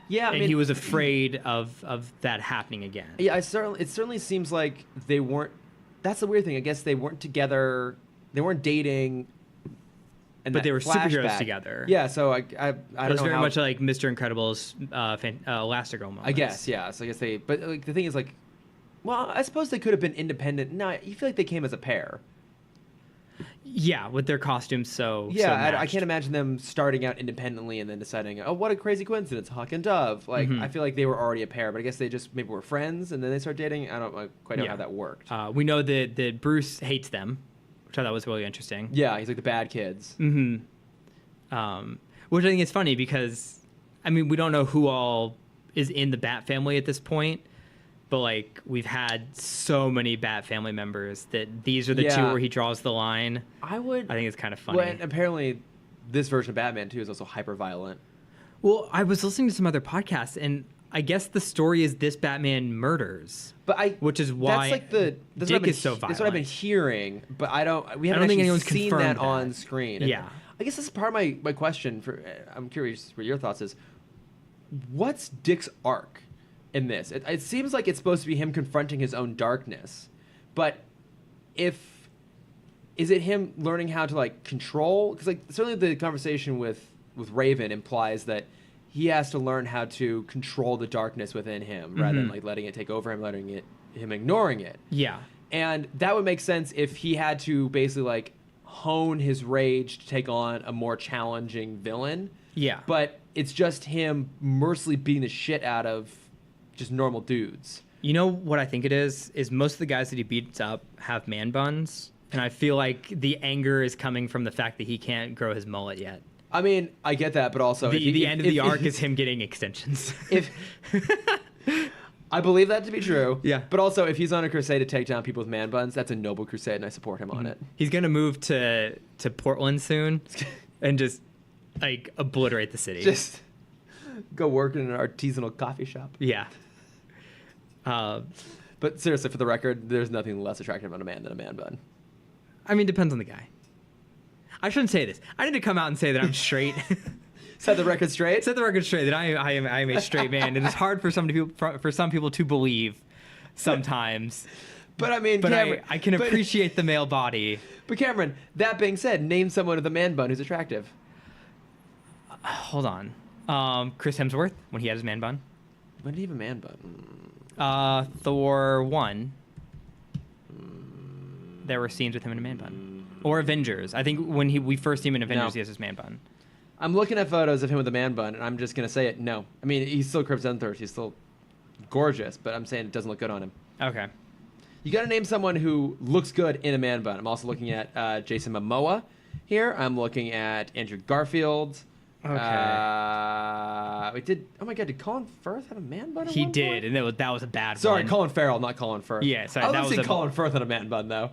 Yeah, and he was afraid of that happening again. Yeah, it certainly seems like they weren't. That's the weird thing. I guess they weren't together. They weren't dating. But they were superheroes together. Yeah, so I don't know. It was very much like Mr. Incredible's Elastigirl moment. I guess, yeah. So I guess but like the thing is like, well, I suppose they could have been independent. No, you feel like they came as a pair. Yeah, with their costumes so I can't imagine them starting out independently and then deciding, oh, what a crazy coincidence, Hawk and Dove. Like, I feel like they were already a pair, but I guess they just maybe were friends and then they started dating. I don't quite know how that worked. We know that Bruce hates them, which I thought was really interesting. Yeah, he's like the bad kids. Mm-hmm. Which I think is funny because, I mean, we don't know who all is in the Bat family at this point. But, like, we've had so many Bat family members that these are the two where he draws the line. I think it's kind of funny. Well, and apparently this version of Batman, too, is also hyper-violent. Well, I was listening to some other podcasts, and I guess the story is this Batman murders. Which is why Dick is so violent. That's what I've been hearing, but we haven't actually seen that on screen. Yeah. I guess this is part of my question. I'm curious what your thoughts is. What's Dick's arc in this? It seems like it's supposed to be him confronting his own darkness, but is it him learning how to like control? Because like certainly the conversation with Raven implies that he has to learn how to control the darkness within him rather than like letting it take over him, him ignoring it. Yeah, and that would make sense if he had to basically like hone his rage to take on a more challenging villain. Yeah. But it's just him mercilessly beating the shit out of just normal dudes. You know what I think it is most of the guys that he beats up have man buns, and I feel like the anger is coming from the fact that he can't grow his mullet yet. I mean, I get that, but also The end of the arc is him getting extensions. If I believe that to be true, Yeah. But also, if he's on a crusade to take down people with man buns, that's a noble crusade, and I support him on it. He's gonna move to Portland soon, and just like obliterate the city. Just go work in an artisanal coffee shop. Yeah. But seriously, for the record, there's nothing less attractive about a man than a man bun. I mean, depends on the guy. I shouldn't say this. I need to come out and say that I'm straight. Set the record straight. Set the record straight that I am a straight man. It is hard for some people to believe sometimes. But I mean, But Cameron, I can appreciate the male body. But Cameron, that being said, name someone with a man bun who's attractive. Hold on. Chris Hemsworth when he had his man bun. When did he have a man bun? Thor 1. There were scenes with him in a man bun. Or Avengers. I think when we first see him in Avengers, No. he has his man bun. I'm looking at photos of him with a man bun, and I'm just gonna say it. No, I mean he's still Chris Hemsworth. He's still gorgeous, but I'm saying it doesn't look good on him. Okay. You got to name someone who looks good in a man bun. I'm also looking at Jason Momoa here. I'm looking at Andrew Garfield. Okay. Oh my God, did Colin Firth have a man bun? At He one did, point? and that was a bad Sorry, one. Colin Farrell, not Colin Firth. Yeah, sorry, I that was was saying a- Colin Firth had a man bun though.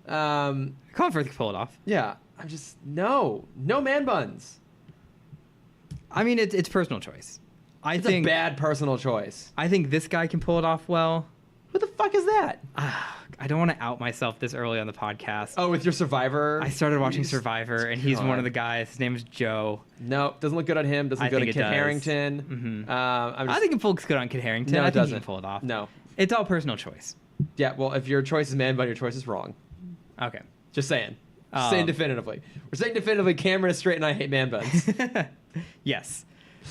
Colin Firth could pull it off. Yeah, I'm just no man buns. I mean, it's personal choice. I It's think a bad personal choice. I think this guy can pull it off well. Who the fuck is that? I don't want to out myself this early on the podcast. Oh, with your Survivor. I started watching Survivor, and he's one God. of the guys. His name is Joe. No, doesn't look good on him. Doesn't I look good on think Kit it does. Harrington. Mhm. I'm just, I think it looks good on Kit Harrington. No, I it think doesn't. he can pull it off. No. It's all personal choice. Yeah, well, if your choice is man bun, your choice is wrong. Okay. Just saying. Just saying definitively. We're saying definitively Cameron is straight and I hate man buns. Yes.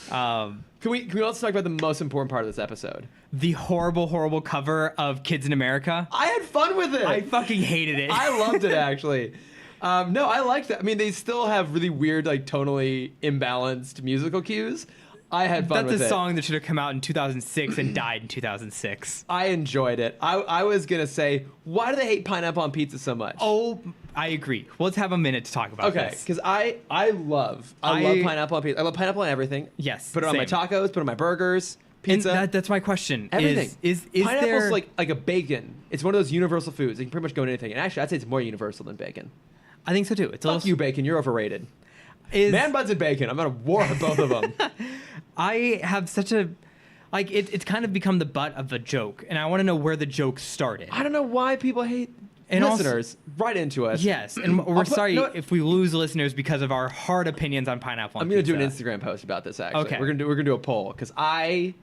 Can we also talk about the most important part of this episode? The horrible cover of Kids in America. I had fun with it. I fucking hated it. I loved it, actually. No, I liked it. I mean, they still have really weird, like, tonally imbalanced musical cues. I had fun with it. That's a song that should have come out in 2006 and died in 2006. I enjoyed it. I was going to say, why do they hate pineapple on pizza so much? Oh, I agree. Let's have a minute to talk about okay, this. because I love pineapple on pizza. I love pineapple on everything. Yes, Put it on my same. tacos, put it on my burgers, And pizza. that's my question. Everything. Is Pineapple's there like a bacon. It's one of those universal foods. It can pretty much go in anything. And actually, I'd say it's more universal than bacon. I think so too. It's Fuck you, bacon. You're overrated. Is, Man buns and bacon. I'm at a war with both of them. I have such a like it's kind of become the butt of a joke, and I want to know where the joke started. I don't know why people hate And also- listeners. Right into us. Yes, and we're I'll put- sorry you know what? if we lose listeners because of our hard opinions on pineapple. I'm on gonna do an pizza. Instagram post about this. Actually, Okay. we're gonna do a poll because I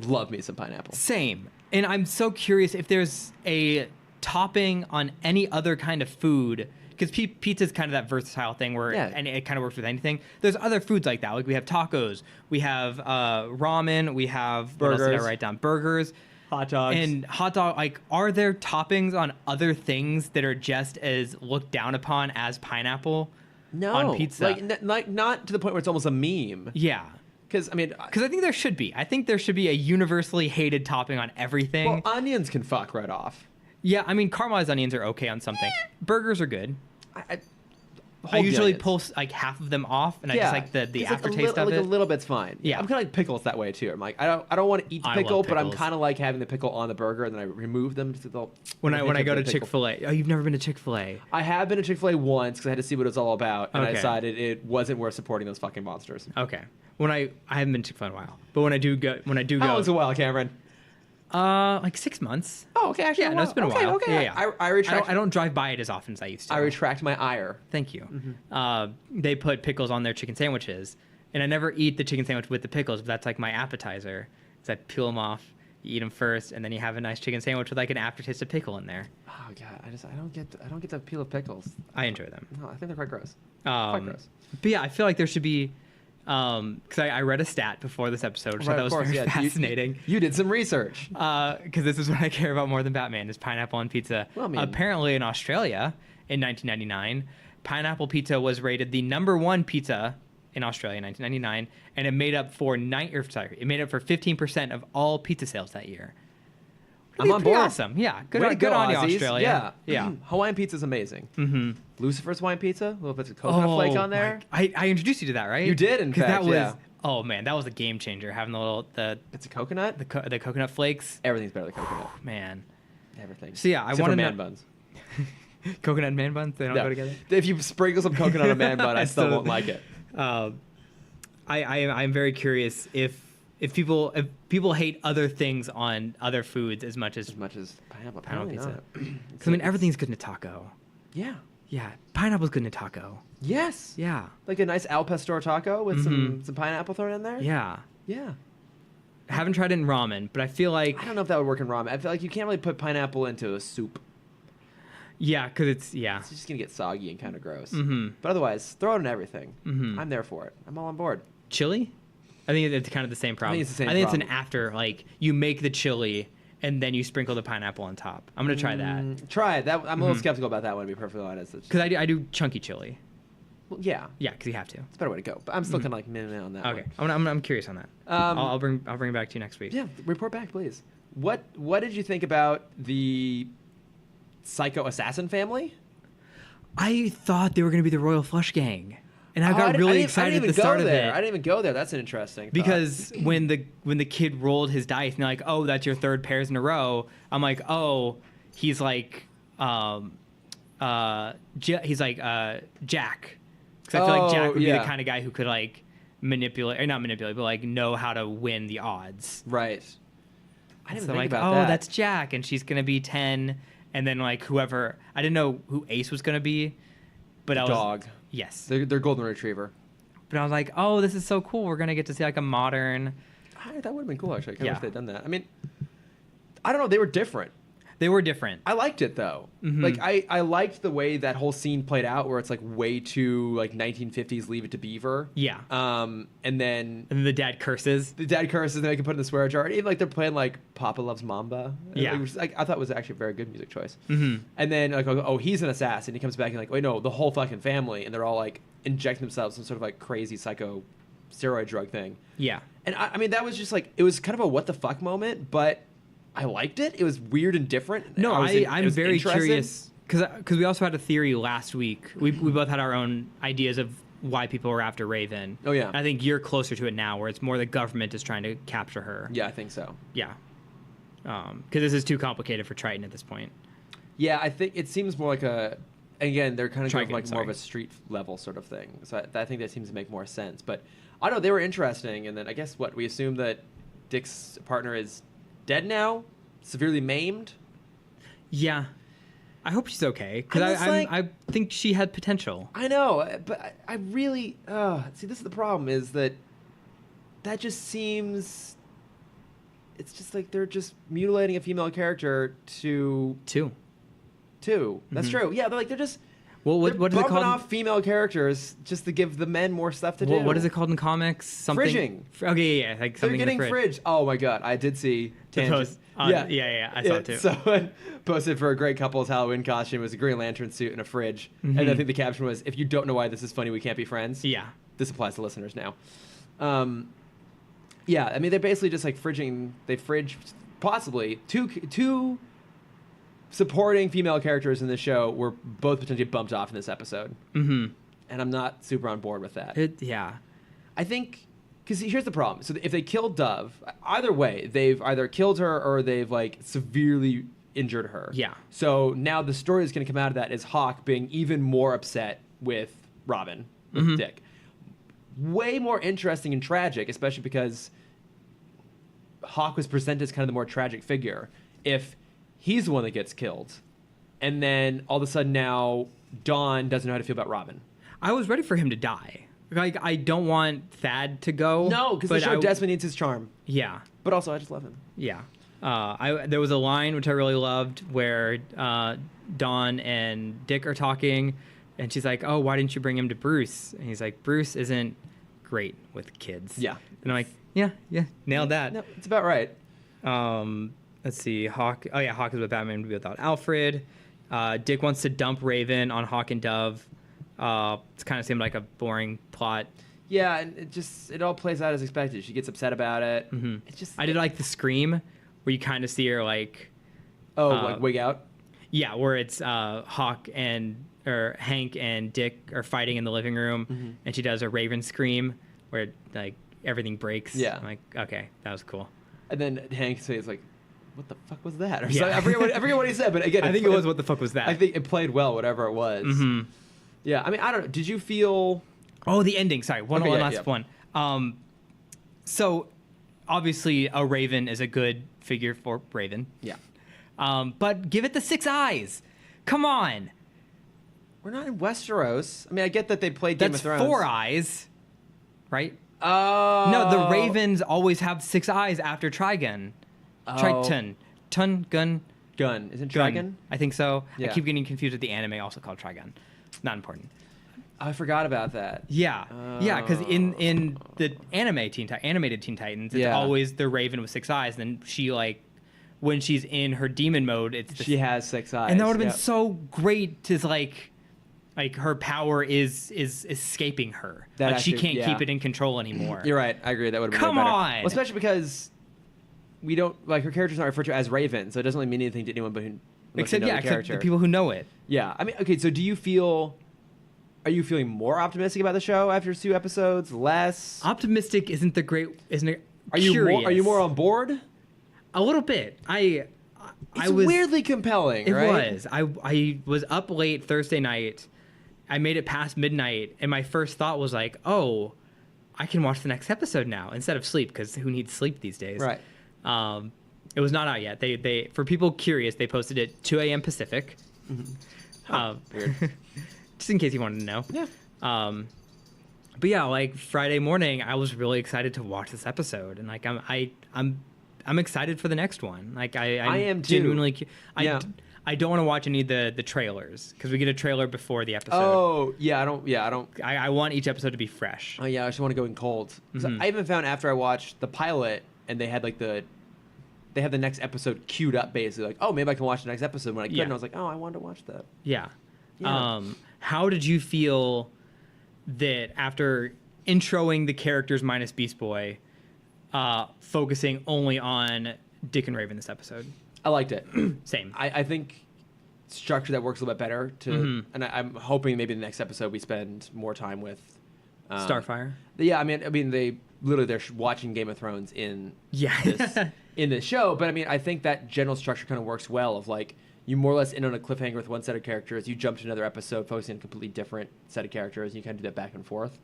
love me some pineapple. Same, and I'm so curious if there's a topping on any other kind of food. Because pizza is kind of that versatile thing where and it kind of works with anything. There's other foods like that. Like we have tacos, we have ramen, we have what else did I Burgers. write down? Burgers, Hot dogs. and hot dog. Like, are there toppings on other things that are just as looked down upon as pineapple No, on pizza? like not to the point where it's almost a meme. Yeah. Because I mean, Because I think there should be. I think there should be a universally hated topping on everything. well, onions can fuck right off. Yeah, I mean, caramelized onions are okay on something. Burgers are good. I I usually onions. pull like half of them off, and I just like the It's like aftertaste of like it. a little bit's fine. Yeah. I'm kind of like pickles that way too. I'm like I don't want to eat the I pickle, love but I'm pickles. kind of like having the pickle on the burger and then I remove them. Just to when I go to pickle. Chick-fil-A. Oh, you've never been to Chick-fil-A? I have been to Chick-fil-A once because I had to see what it was all about, and I Okay. decided it wasn't worth supporting those fucking monsters. Okay. When I haven't been to Chick-fil-A in a while, but when I do go, How long's a while, Cameron? like 6 months. Oh, okay, actually, Yeah, no, it's been a okay, while. Okay, Yeah. I retract. I don't drive by it as often as I used to. I retract my ire. Thank you. Mm-hmm. They put pickles on their chicken sandwiches, and I never eat the chicken sandwich with the pickles, but that's like my appetizer. Is I peel them off, you eat them first, and then you have a nice chicken sandwich with like an aftertaste of pickle in there. Oh god, I don't get the peel of pickles. I enjoy them. No, I think they're quite gross. Quite gross. But yeah, I feel like there should be, because I read a stat before this episode, which I thought was very fascinating. You did some research. Because this is what I care about more than Batman is pineapple on pizza. Well, I mean- Apparently in Australia in 1999, pineapple pizza was rated the #1 pizza in Australia in 1999, and it made up for 15% of all pizza sales that year. I'm on Pretty board. awesome. Yeah, good Way on, to go, good on you, Aussies. Australia. Yeah. Yeah. Hawaiian pizza's amazing. Mm-hmm. Lucifer's Hawaiian pizza, a little bit of coconut flake on there. I introduced you to that, right? You did, in 'Cause fact, that was, yeah. oh man, that was a game changer. Having It's a coconut. the coconut flakes. Everything's better than coconut. Man, Everything. So yeah, I Except for wanna man know- buns. coconut and man buns, they don't No. go together. If you sprinkle some coconut on a man bun, I still won't like it. I'm very curious if people hate other things on other foods as much as Pineapple pineapple pizza. not. Because I mean everything's good in a taco. Yeah. Yeah, pineapple's good in a taco. Yes. Yeah, Like a nice al pastor taco with some pineapple thrown in there. yeah. Yeah. Haven't tried it in ramen, but I feel like I don't know if that would work in ramen. I feel like you can't really put pineapple into a soup. yeah, because it's It's just gonna get soggy and kind of gross. Mhm. But otherwise, throw it in everything. Mhm. I'm there for it. I'm all on board. chili. I think it's kind of the same problem. it's the same I think it's problem. an after, like you make the chili and then you sprinkle the pineapple on top. I'm gonna try that Try it. That I'm a little skeptical about that one, to be perfectly honest. because I do chunky chili. Well, yeah, Yeah, because you have to. it's a better way to go. But I'm still kind of like meh on that. Okay, one. I'm curious on that. Um, I'll bring it back to you next week. Yeah, report back, please. What did you think about the Psycho Assassin family? I thought they were gonna be the Royal Flush Gang, and I got really excited at the start of it. I didn't even go there. That's an interesting thought. Because when the kid rolled his dice and they're like, oh, that's your third pairs in a row, I'm like, oh, he's like Jack. Because I feel like Jack would be the kind of guy who could like not manipulate, but like know how to win the odds. Right. I didn't So think like, about oh, that. that's Jack, and she's gonna be 10, and then like whoever, I didn't know who Ace was gonna be, but The I was dog. yes, They're golden retriever. but I was like, oh, this is so cool. We're gonna get to see like a modern. That would have been cool, actually. I kind of Yeah. wish they'd done that. I mean, I don't know. They were different. They were different. I liked it, though. Mhm. Like, I liked the way that whole scene played out, where it's, like, way too, like, 1950s Leave It to Beaver. Yeah. And then And the dad curses. the dad curses, and they can put it in the swear jar. And even, like, they're playing, like, Papa Loves Mamba. Yeah. It was, like, I thought it was actually a very good music choice. Mhm. And then, like, oh, he's an assassin. He comes back and, like, wait, no, the whole fucking family. And they're all, like, injecting themselves in sort of, like, crazy psycho steroid drug thing. Yeah. And I mean, that was just like, it was kind of a what the fuck moment, but I liked it. It was weird and different. No, it I'm was very interesting. curious because we also had a theory last week. We both had our own ideas of why people were after Raven. Oh, yeah. I think you're closer to it now, where it's more the government is trying to capture her. Yeah, I think so. Yeah. Because this is too complicated for Triton at this point. Yeah, I think it seems more like again, they're kind of going Trigon, like more of sorry. a street level sort of thing. So I think that seems to make more sense. But I don't know, they were interesting. And then I guess we assume that Dick's partner is dead now, severely maimed. Yeah. I hope she's okay because I think she had potential. I know, but I really see. This is the problem: is that just seems. It's just like they're just mutilating a female character to Too. That's true. Yeah, they're just. Well, what is it bumping called? off female characters just to give the men more stuff to do. What is it called in comics? Something. Fridging. Okay, yeah, like They're something getting in the fridge. fridged. Oh my god, I did see The tangent. post. Yeah, I saw it too. Someone posted for a great couple's Halloween costume. It was a Green Lantern suit and a fridge. And I think the caption was, "If you don't know why this is funny, we can't be friends." Yeah. This applies to listeners now. Yeah, I mean, they're basically just like fridging. They fridge possibly two supporting female characters in the show were both potentially bumped off in this episode. Mm-hmm. And I'm not super on board with that. Yeah. I think, because here's the problem. So if they kill Dove, either way, they've either killed her or they've like severely injured her. Yeah. So now the story that's going to come out of that is Hawk being even more upset with Robin, with Dick. Way more interesting and tragic, especially because Hawk was presented as kind of the more tragic figure. If he's the one that gets killed, and then all of a sudden now Dawn doesn't know how to feel about Robin. I was ready for him to die. Like, I don't want Thad to go. No, because the show desperately needs his charm. Yeah. But also, I just love him. Yeah. There was a line which I really loved where Dawn and Dick are talking, and she's like, "Oh, why didn't you bring him to Bruce?" And he's like, "Bruce isn't great with kids." Yeah. And I'm like, yeah, nailed that. No, it's about right. Let's see, Hawk. Oh yeah, Hawk is with Batman without Alfred. Dick wants to dump Raven on Hawk and Dove. It's kind of seemed like a boring plot. Yeah, and it all plays out as expected. She gets upset about it. It's just I did like the scream where you kind of see her like, like wig out. yeah, where it's Hank and Dick are fighting in the living room, and she does a Raven scream where like everything breaks. Yeah. I'm like, okay, that was cool. And then Hank says like, "What the fuck was that?" Or Yeah. something. I forget what he said, but again, I think it was, what the fuck was that? I think it played well, whatever it was. Yeah, I mean, I don't know. Did you feel? Oh, the ending. Sorry, one last one. So obviously a Raven is a good figure for Raven. Yeah. But give it the 6 eyes. Come on. We're not in Westeros. I mean, I get that they played Game That's of Thrones. 4 eyes, right? Oh. No, the Ravens always have 6 eyes after Trigun. Triton. Gun. Gun. Isn't Trigun? I think so. Yeah. I keep getting confused with the anime also called Trigun. Not important. I forgot about that. Yeah. Yeah, because in the animated Teen Titans, it's always the Raven with 6 eyes. And then she, like, when she's in her demon mode, she has 6 eyes. And that would have been so great to, like her power is escaping her. That like, she actually- can't keep it in control anymore. You're right. I agree. That would have been Come way better. on! Well, especially because we don't, like, her character's not referred to as Raven, so it doesn't really mean anything to anyone but who, Except, the except character. the people who know it. Yeah. I mean, okay, so are you feeling more optimistic about the show after 2 episodes? Less? Optimistic isn't it? Are you more on board? A little bit. I It's was weirdly compelling, It right? was. I was up late Thursday night. I made it past midnight, and my first thought was like, "Oh, I can watch the next episode now instead of sleep, because who needs sleep these days?" Right. It was not out yet. They for people curious, they posted it 2 a.m. Pacific. Weird. Just in case you wanted to know. Yeah. But yeah, like Friday morning, I was really excited to watch this episode, and like I'm excited for the next one. Like I am too. genuinely. Yeah. I don't want to watch any of the trailers because we get a trailer before the episode. Oh, yeah, I don't. I want each episode to be fresh. Oh, yeah, I just want to go in cold. So I even found after I watched the pilot and they had like they had the next episode queued up basically. Like, oh, maybe I can watch the next episode when I couldn't. Yeah. I was like, oh, I wanted to watch that. Yeah. Yeah. How did you feel that after introing the characters minus Beast Boy, focusing only on Dick and Raven this episode? I liked it. Same. I think structure that works a little bit better and I'm hoping maybe the next episode we spend more time with Starfire. Yeah, I mean they literally they're watching Game of Thrones in this show, but I mean I think that general structure kind of works well. Of like you more or less end on a cliffhanger with one set of characters, you jump to another episode focusing on a completely different set of characters, and you kind of do that back and forth.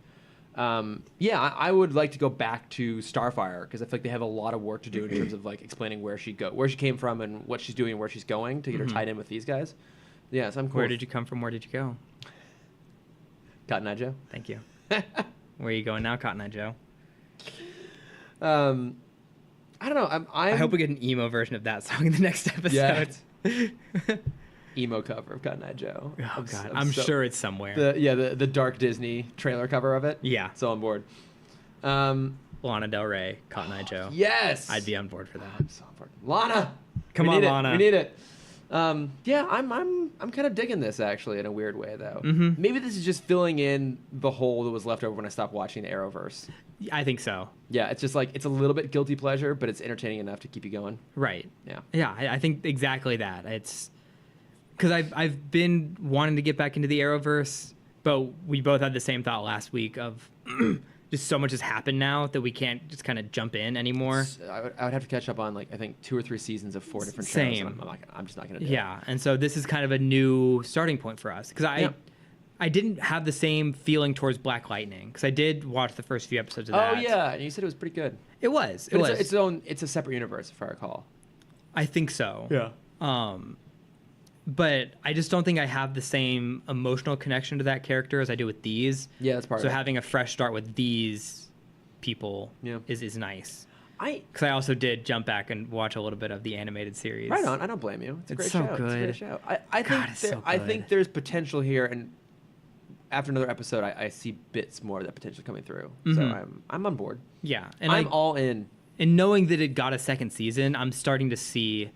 I would like to go back to Starfire because I feel like they have a lot of work to do in terms of like explaining where she came from and what she's doing and where she's going to get her tied in with these guys. Yeah, so I'm cool. Where did you come from? Where did you go? Cotton Eye Joe. Thank you. Where are you going now, Cotton Eye Joe? I don't know. I hope we get an emo version of that song in the next episode. Yeah. Emo cover of Cotton Eye Joe. Oh God, I'm sure it's somewhere. The dark Disney trailer cover of it. Yeah, so on board. Lana Del Rey, Cotton Eye Joe. Yes, I'd be on board for that. I'm so on board. Lana, come on, Lana. We need it. Yeah, I'm kind of digging this actually in a weird way though. Maybe this is just filling in the hole that was left over when I stopped watching the Arrowverse. I think so. Yeah, it's just like it's a little bit guilty pleasure, but it's entertaining enough to keep you going. Right. Yeah. Yeah, I think exactly that. It's because I've been wanting to get back into the Arrowverse, but we both had the same thought last week of just so much has happened now that we can't just kind of jump in anymore. I would have to catch up on like I think 2 or 3 seasons of 4 different shows. Same. And I'm just not going to do it. Yeah, and so this is kind of a new starting point for us because I didn't have the same feeling towards Black Lightning because I did watch the first few episodes of that. Oh yeah, and you said it was pretty good. It was. It's a separate universe if I recall. I think so. Yeah. But I just don't think I have the same emotional connection to that character as I do with these. Yeah, that's part of it. So having a fresh start with these people is nice. Because I also did jump back and watch a little bit of the animated series. Right on. I don't blame you. It's a great show. Good. It's a great show. I think there's potential here, and after another episode, I see bits more of that potential coming through. So I'm on board. Yeah, and I'm all in. And knowing that it got a second season, I'm starting to see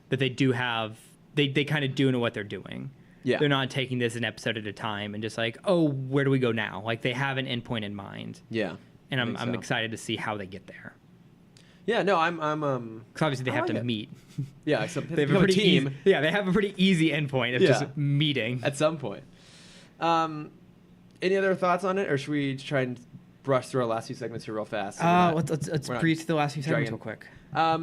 that they do have they kind of do know what they're doing. Yeah. They're not taking this an episode at a time and just like, oh, where do we go now? Like they have an endpoint in mind. Yeah. And I I'm think so. excited to see how they get there. Yeah, no, I'm Because obviously they I have like to it. meet. Yeah, except They have a pretty team Easy, they have a pretty easy endpoint of Yeah. just meeting. at some point. Any other thoughts on it, or should we try and brush through our last few segments here real fast? So Let's we're not breeze through the last few segments dragging. real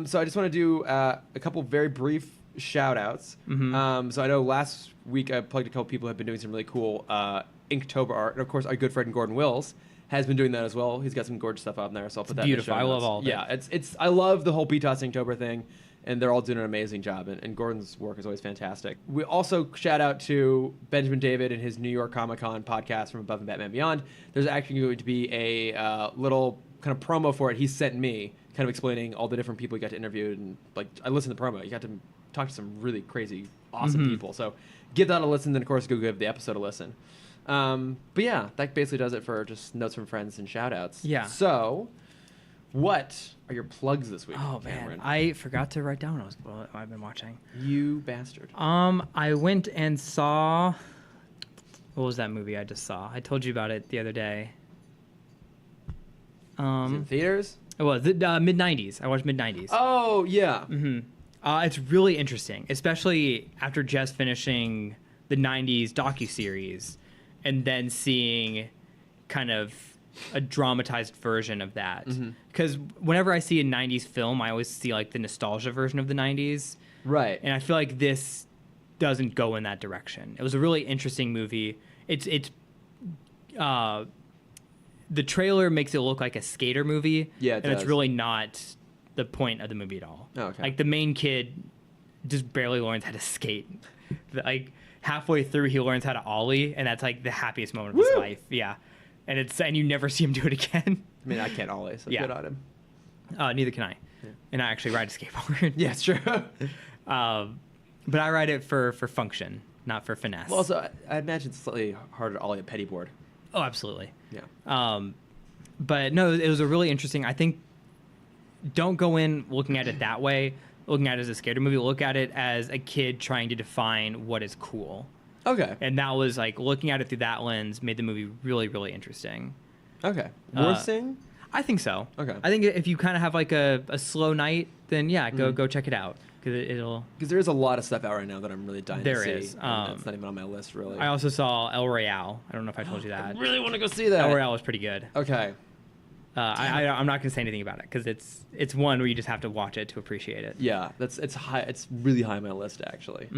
quick. So I just want to do a couple very brief shout outs. So I know last week I plugged a couple people who have been doing some really cool Inktober art. And of course, our good friend Gordon Wills has been doing that as well. He's got some gorgeous stuff out there, so I'll put that beautiful. in the show I love notes. all of it. Yeah, it's I love the whole BTOS Inktober thing, and they're all doing an amazing job. And Gordon's work is always fantastic. We also shout out to Benjamin David and his New York Comic Con podcast from Above and Batman Beyond. There's actually going to be a little kind of promo for it he sent me, kind of explaining all the different people he got to interview. And like I listened to the promo, you got to talk to some really crazy, awesome people. So give that a listen. Then of course go give the episode a listen. But yeah, that basically does it for just notes from friends and shout outs. Yeah. So what are your plugs this week, Oh Cameron? man, I forgot to write down what I've been watching. You bastard. I went and saw. What was that movie I just saw? I told you about it the other day. Is it in theaters? It was mid '90s. I watched mid '90s. Oh yeah. It's really interesting, especially after just finishing the '90s docuseries, and then seeing kind of a dramatized version of that. Because whenever I see a '90s film, I always see like the nostalgia version of the '90s, Right. and I feel like this doesn't go in that direction. It was a really interesting movie. The trailer makes it look like a skater movie. Yeah, it and does. it's really not the point of the movie at all. Oh, okay. Like the main kid just barely learns how to skate. Like halfway through, he learns how to ollie, and that's like the happiest moment of his Woo! life. Yeah, and you never see him do it again. I mean, I can't always. So Yeah. good on him. Neither can I. Yeah. And I actually ride a skateboard. Yeah, it's true. But I ride it for function, not for finesse. Well, also, I imagine it's slightly harder to ollie a petty board. Oh, absolutely. Yeah. But no, it was a really interesting. I think don't go in looking at it that way. Looking at it as a skater movie. Look at it as a kid trying to define what is cool. Okay. And that was like looking at it through that lens made the movie really, really interesting. Okay. Worth seeing? I think so. Okay. I think if you kind of have like a slow night, then yeah, go check it out because it'll. Because there is a lot of stuff out right now that I'm really dying There to see. is, And that's not even on my list, really. I also saw El Royale. I don't know if I told you that. I really want to go see that. El Royale was pretty good. Okay. I'm not gonna say anything about it because it's one where you just have to watch it to appreciate it. Yeah, it's high. It's really high on my list, actually.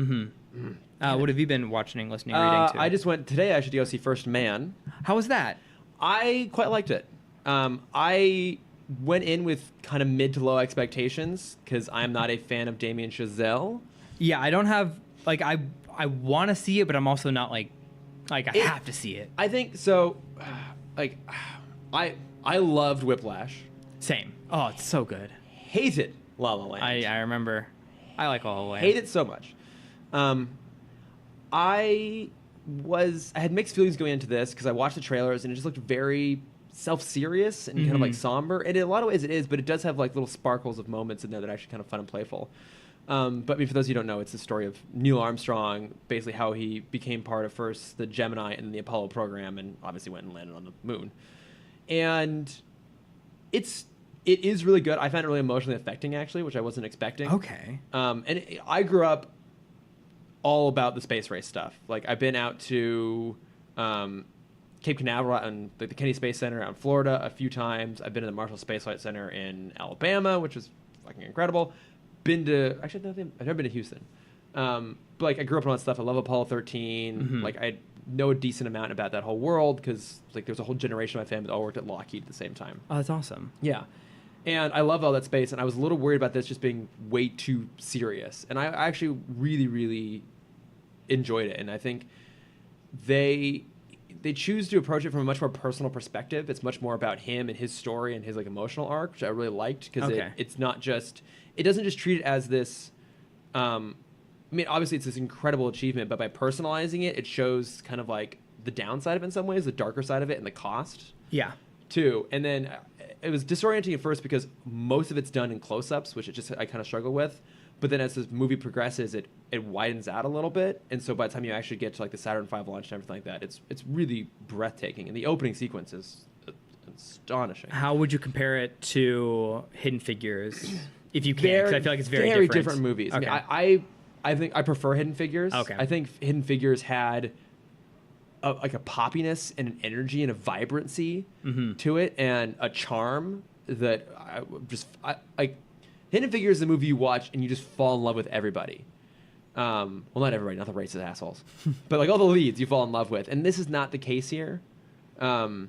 What have you been watching, listening, reading to? I just went today. I should go see First Man. How was that? I quite liked it. I went in with kind of mid to low expectations because I'm not a fan of Damien Chazelle. Yeah, I don't have like I want to see it, but I'm also not like I have to see it. I think so. Like, I loved Whiplash. Same. Oh, it's so good. Hated La La Land. I remember. I like La La Land. Hate it so much. I had mixed feelings going into this because I watched the trailers and it just looked very self-serious and kind of like somber. And in a lot of ways it is, but it does have like little sparkles of moments in there that are actually kind of fun and playful. But I mean, for those of you who don't know, it's the story of Neil Armstrong, basically how he became part of first the Gemini and the Apollo program and obviously went and landed on the moon. And it is really good. I found it really emotionally affecting, actually, which I wasn't expecting. Okay. I grew up all about the space race stuff. Like, I've been out to Cape Canaveral and the Kennedy Space Center out in Florida a few times. I've been to the Marshall Space Flight Center in Alabama, which is fucking incredible. I've never been to Houston. But like, I grew up on all that stuff. I love Apollo 13. Like, I know a decent amount about that whole world because like there's a whole generation of my family that all worked at Lockheed at the same time. Oh, that's awesome. Yeah. And I love all that space, and I was a little worried about this just being way too serious. And I actually really, really enjoyed it. And I think they choose to approach it from a much more personal perspective. It's much more about him and his story and his like emotional arc, which I really liked because it's not just, it doesn't just treat it as this, I mean, obviously it's this incredible achievement, but by personalizing it, it shows kind of like the downside of it in some ways, the darker side of it and the cost. Yeah. Too. And then it was disorienting at first because most of it's done in close-ups, which I kind of struggle with. but then as this movie progresses, it widens out a little bit, and so by the time you actually get to like the Saturn V launch and everything like that, it's really breathtaking, and the opening sequence is astonishing. How would you compare it to Hidden Figures, if you can? Because I feel like it's very different movies. Okay. I mean, I think I prefer Hidden Figures. Okay. I think Hidden Figures had like a poppiness and an energy and a vibrancy to it, and a charm that like. Hidden Figures is a movie you watch and you just fall in love with everybody. Well, not everybody, not the racist assholes, but like all the leads you fall in love with. And this is not the case here. But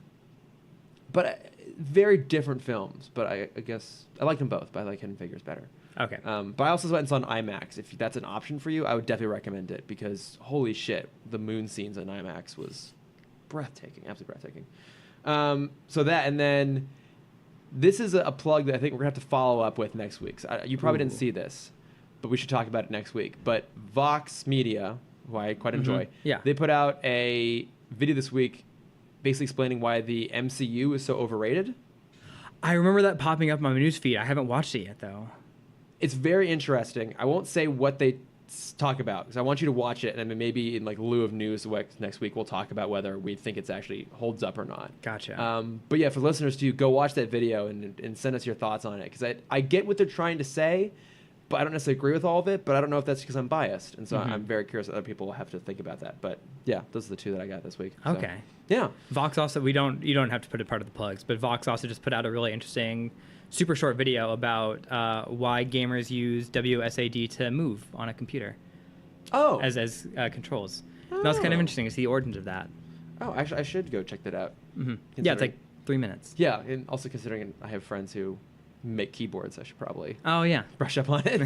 very different films. But I guess I like them both, but I like Hidden Figures better. Okay. But I also went and saw an IMAX. If that's an option for you, I would definitely recommend it because holy shit, the moon scenes in IMAX was breathtaking, absolutely breathtaking. So that, and then this is a plug that I think we're going to have to follow up with next week. So you probably didn't see this, but we should talk about it next week. But Vox Media, who I quite enjoy, they put out a video this week basically explaining why the MCU is so overrated. I remember that popping up on my newsfeed. I haven't watched it yet, though. It's very interesting. I won't say what they talk about because I want you to watch it, and then maybe in like lieu of news next week we'll talk about whether we think it's actually holds up or not. Gotcha. But yeah, for listeners to go watch that video and send us your thoughts on it because I get what they're trying to say, but I don't necessarily agree with all of it. But I don't know if that's because I'm biased, and so I'm very curious what other people will have to think about that. But yeah, those are the two that I got this week. So, okay. Yeah. Vox also you don't have to put it part of the plugs, but Vox also just put out a really interesting, super short video about why gamers use WSAD to move on a computer. Oh. As controls. And that was kind of interesting to see the origins of that. Oh, actually, I should go check that out. Yeah, it's like 3 minutes. Yeah, and also considering I have friends who make keyboards, I should probably brush up on it.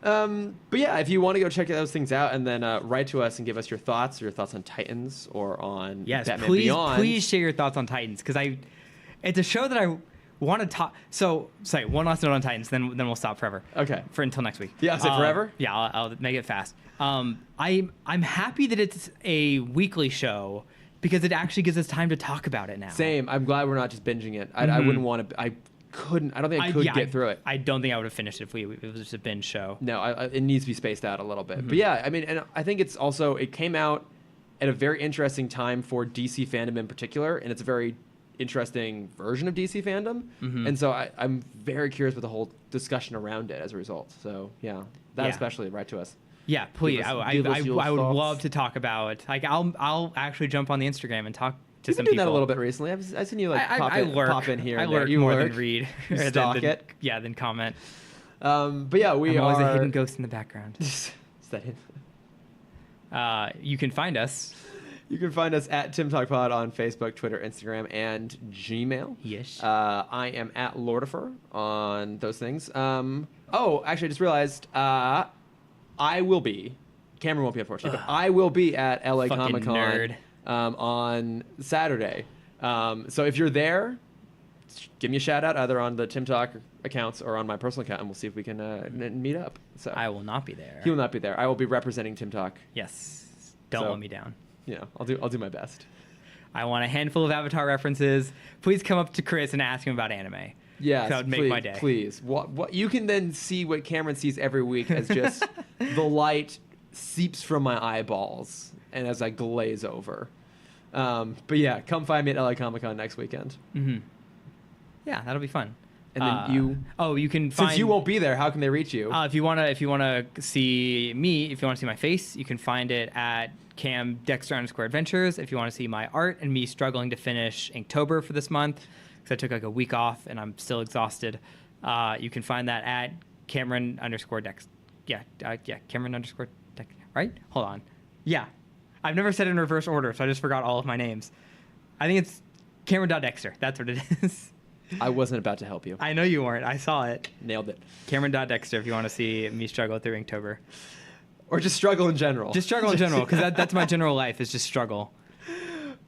But yeah, if you want to go check those things out and then write to us and give us your thoughts on Titans or on Batman Beyond. Please share your thoughts on Titans because it's a show that I want to talk. So, sorry, one last note on Titans, then we'll stop forever. Okay. Until next week. Yeah, is it forever? Yeah, I'll make it fast. I'm happy that it's a weekly show because it actually gives us time to talk about it now. Same. I'm glad we're not just binging it. I wouldn't want to. I don't think I could get through it. I don't think I would have finished it if it was just a binge show. No, it needs to be spaced out a little bit. But yeah, I mean, and I think it came out at a very interesting time for DC fandom in particular, and it's a very interesting version of DC fandom. And so I'm very curious with the whole discussion around it as a result. So yeah, especially write to us. Yeah, please. I would love to talk about. Like, I'll actually jump on the Instagram and talk to some people. You've been doing that a little bit recently. I've seen you like pop in here. I and lurk there. more than read. Stalk it. Yeah, then comment. But yeah, I'm always a hidden ghost in the background. Is that hidden? You can find us. You can find us at Timm Talk Pod on Facebook, Twitter, Instagram, and Gmail. Yes. I am at Lordifer on those things. Actually, I just realized I will be. Cameron won't be, unfortunately, but I will be at LA Comic Con on Saturday. So if you're there, give me a shout out either on the Timm Talk accounts or on my personal account, and we'll see if we can meet up. So I will not be there. He will not be there. I will be representing Timm Talk. Yes. Don't let me down. Yeah, I'll do my best. I want a handful of Avatar references. Please come up to Chris and ask him about anime. Yeah, that would make my day. Please, what you can then see what Cameron sees every week as just the light seeps from my eyeballs and as I glaze over. But yeah, come find me at LA Comic Con next weekend. Yeah, that'll be fun. And then you can find, since you won't be there, how can they reach you? If you wanna see me, if you want to see my face, you can find it at Cam Dexter _Adventures. If you want to see my art and me struggling to finish Inktober for this month, because I took like a week off and I'm still exhausted, you can find that at Cameron _Dex. Cameron _Dex. Right? Hold on. Yeah, I've never said it in reverse order, so I just forgot all of my names. I think it's Cameron.Dexter. That's what it is. I wasn't about to help you. I know you weren't. I saw it. Nailed it. Cameron.Dexter if you want to see me struggle through Inktober. Or just struggle in general. Just struggle in general, because that's my general life, is just struggle.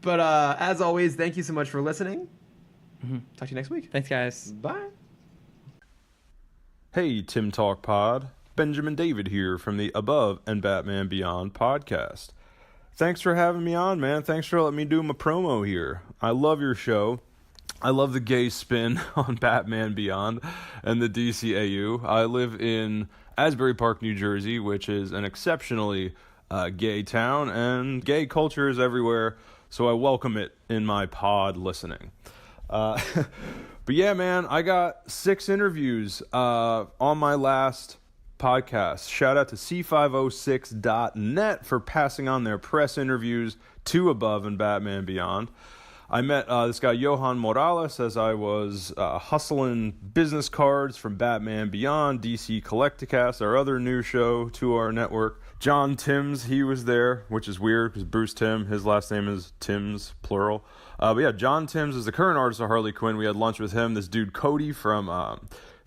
But as always, thank you so much for listening. Talk to you next week. Thanks, guys. Bye. Hey, Timm Talk Pod. Benjamin David here from the Above and Batman Beyond podcast. Thanks for having me on, man. Thanks for letting me do my promo here. I love your show. I love the gay spin on Batman Beyond and the DCAU. I live in Asbury Park, New Jersey, which is an exceptionally gay town, and gay culture is everywhere, so I welcome it in my pod listening. But yeah, man, I got 6 interviews on my last podcast. Shout out to C506.net for passing on their press interviews to Above and Batman Beyond. I met this guy, Johan Morales, as I was hustling business cards from Batman Beyond, DC Collecticast, our other new show to our network. John Timms, he was there, which is weird because Bruce Timm, his last name is Timms, plural. But yeah, John Timms is the current artist of Harley Quinn. We had lunch with him. This dude, Cody, from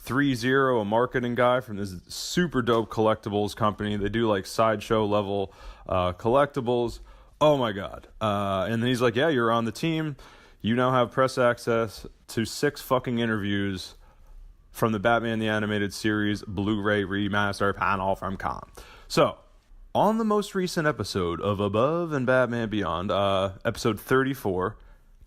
3-0, a marketing guy from this super dope collectibles company. They do like sideshow level collectibles. Oh my God. And then he's like, yeah, you're on the team. You now have press access to 6 fucking interviews from the Batman the Animated Series Blu-ray remaster panel from Con. So, on the most recent episode of Above and Batman Beyond, episode 34,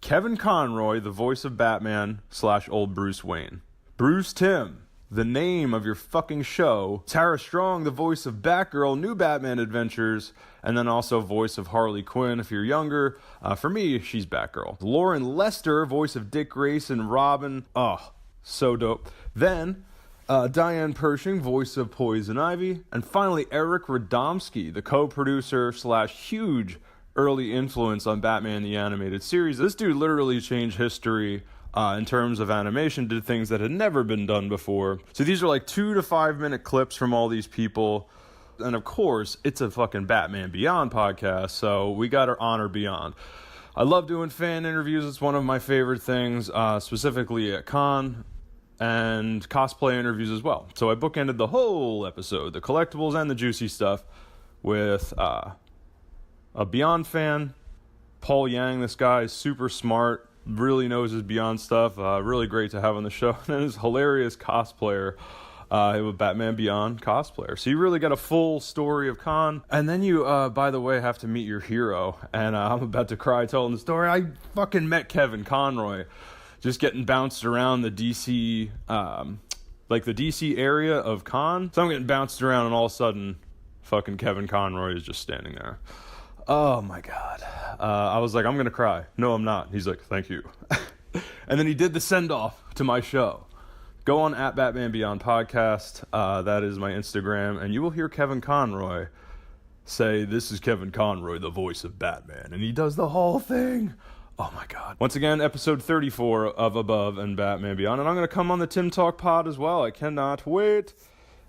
Kevin Conroy, the voice of Batman / old Bruce Wayne. Bruce Timm, the name of your fucking show. Tara Strong, the voice of Batgirl, New Batman Adventures, and then also voice of Harley Quinn if you're younger. For me, she's Batgirl. Lauren Lester, voice of Dick Grayson, Robin. Oh, so dope. Then, Diane Pershing, voice of Poison Ivy. And finally, Eric Radomski, the co-producer / huge early influence on Batman the Animated Series. This dude literally changed history in terms of animation, did things that had never been done before. So these are like 2 to 5 minute clips from all these people. And of course, it's a fucking Batman Beyond podcast, so we got to honor Beyond. I love doing fan interviews. It's one of my favorite things, specifically at con, and cosplay interviews as well. So I bookended the whole episode, the collectibles and the juicy stuff, with a Beyond fan, Paul Yang. This guy is super smart, really knows his Beyond stuff, really great to have on the show, and then his hilarious cosplayer, a Batman Beyond cosplayer. So you really got a full story of con. And then you, by the way, have to meet your hero. And I'm about to cry telling the story. I fucking met Kevin Conroy just getting bounced around the DC, like the DC area of con. So I'm getting bounced around, and all of a sudden, fucking Kevin Conroy is just standing there. Oh my God. I was like, I'm going to cry. No, I'm not. He's like, thank you. And then he did the send-off to my show. Go on at Batman Beyond Podcast. That is my Instagram. And you will hear Kevin Conroy say, this is Kevin Conroy, the voice of Batman. And he does the whole thing. Oh my God. Once again, episode 34 of Above and Batman Beyond. And I'm going to come on the Timm Talk pod as well. I cannot wait.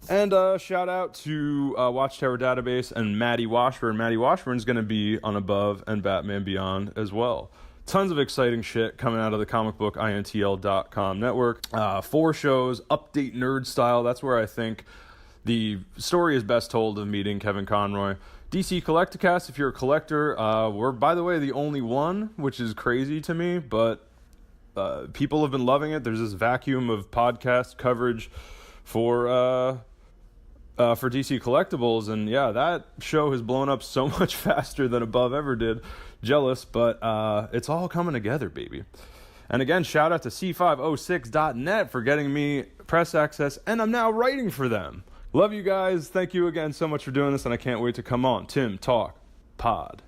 And shout out to Watchtower Database and Maddie Washburn. Maddie Washburn's going to be on Above and Batman Beyond as well. Tons of exciting shit coming out of the comicbookintl.com network. 4 shows, update nerd style. That's where I think the story is best told of meeting Kevin Conroy. DC Collecticast, if you're a collector, we're, by the way, the only one, which is crazy to me, but people have been loving it. There's this vacuum of podcast coverage for DC Collectibles, and yeah, that show has blown up so much faster than Above ever did. Jealous, but it's all coming together, baby. And again, shout out to C506.net for getting me press access, and I'm now writing for them. Love you guys. Thank you again so much for doing this, and I can't wait to come on Timm Talk Pod.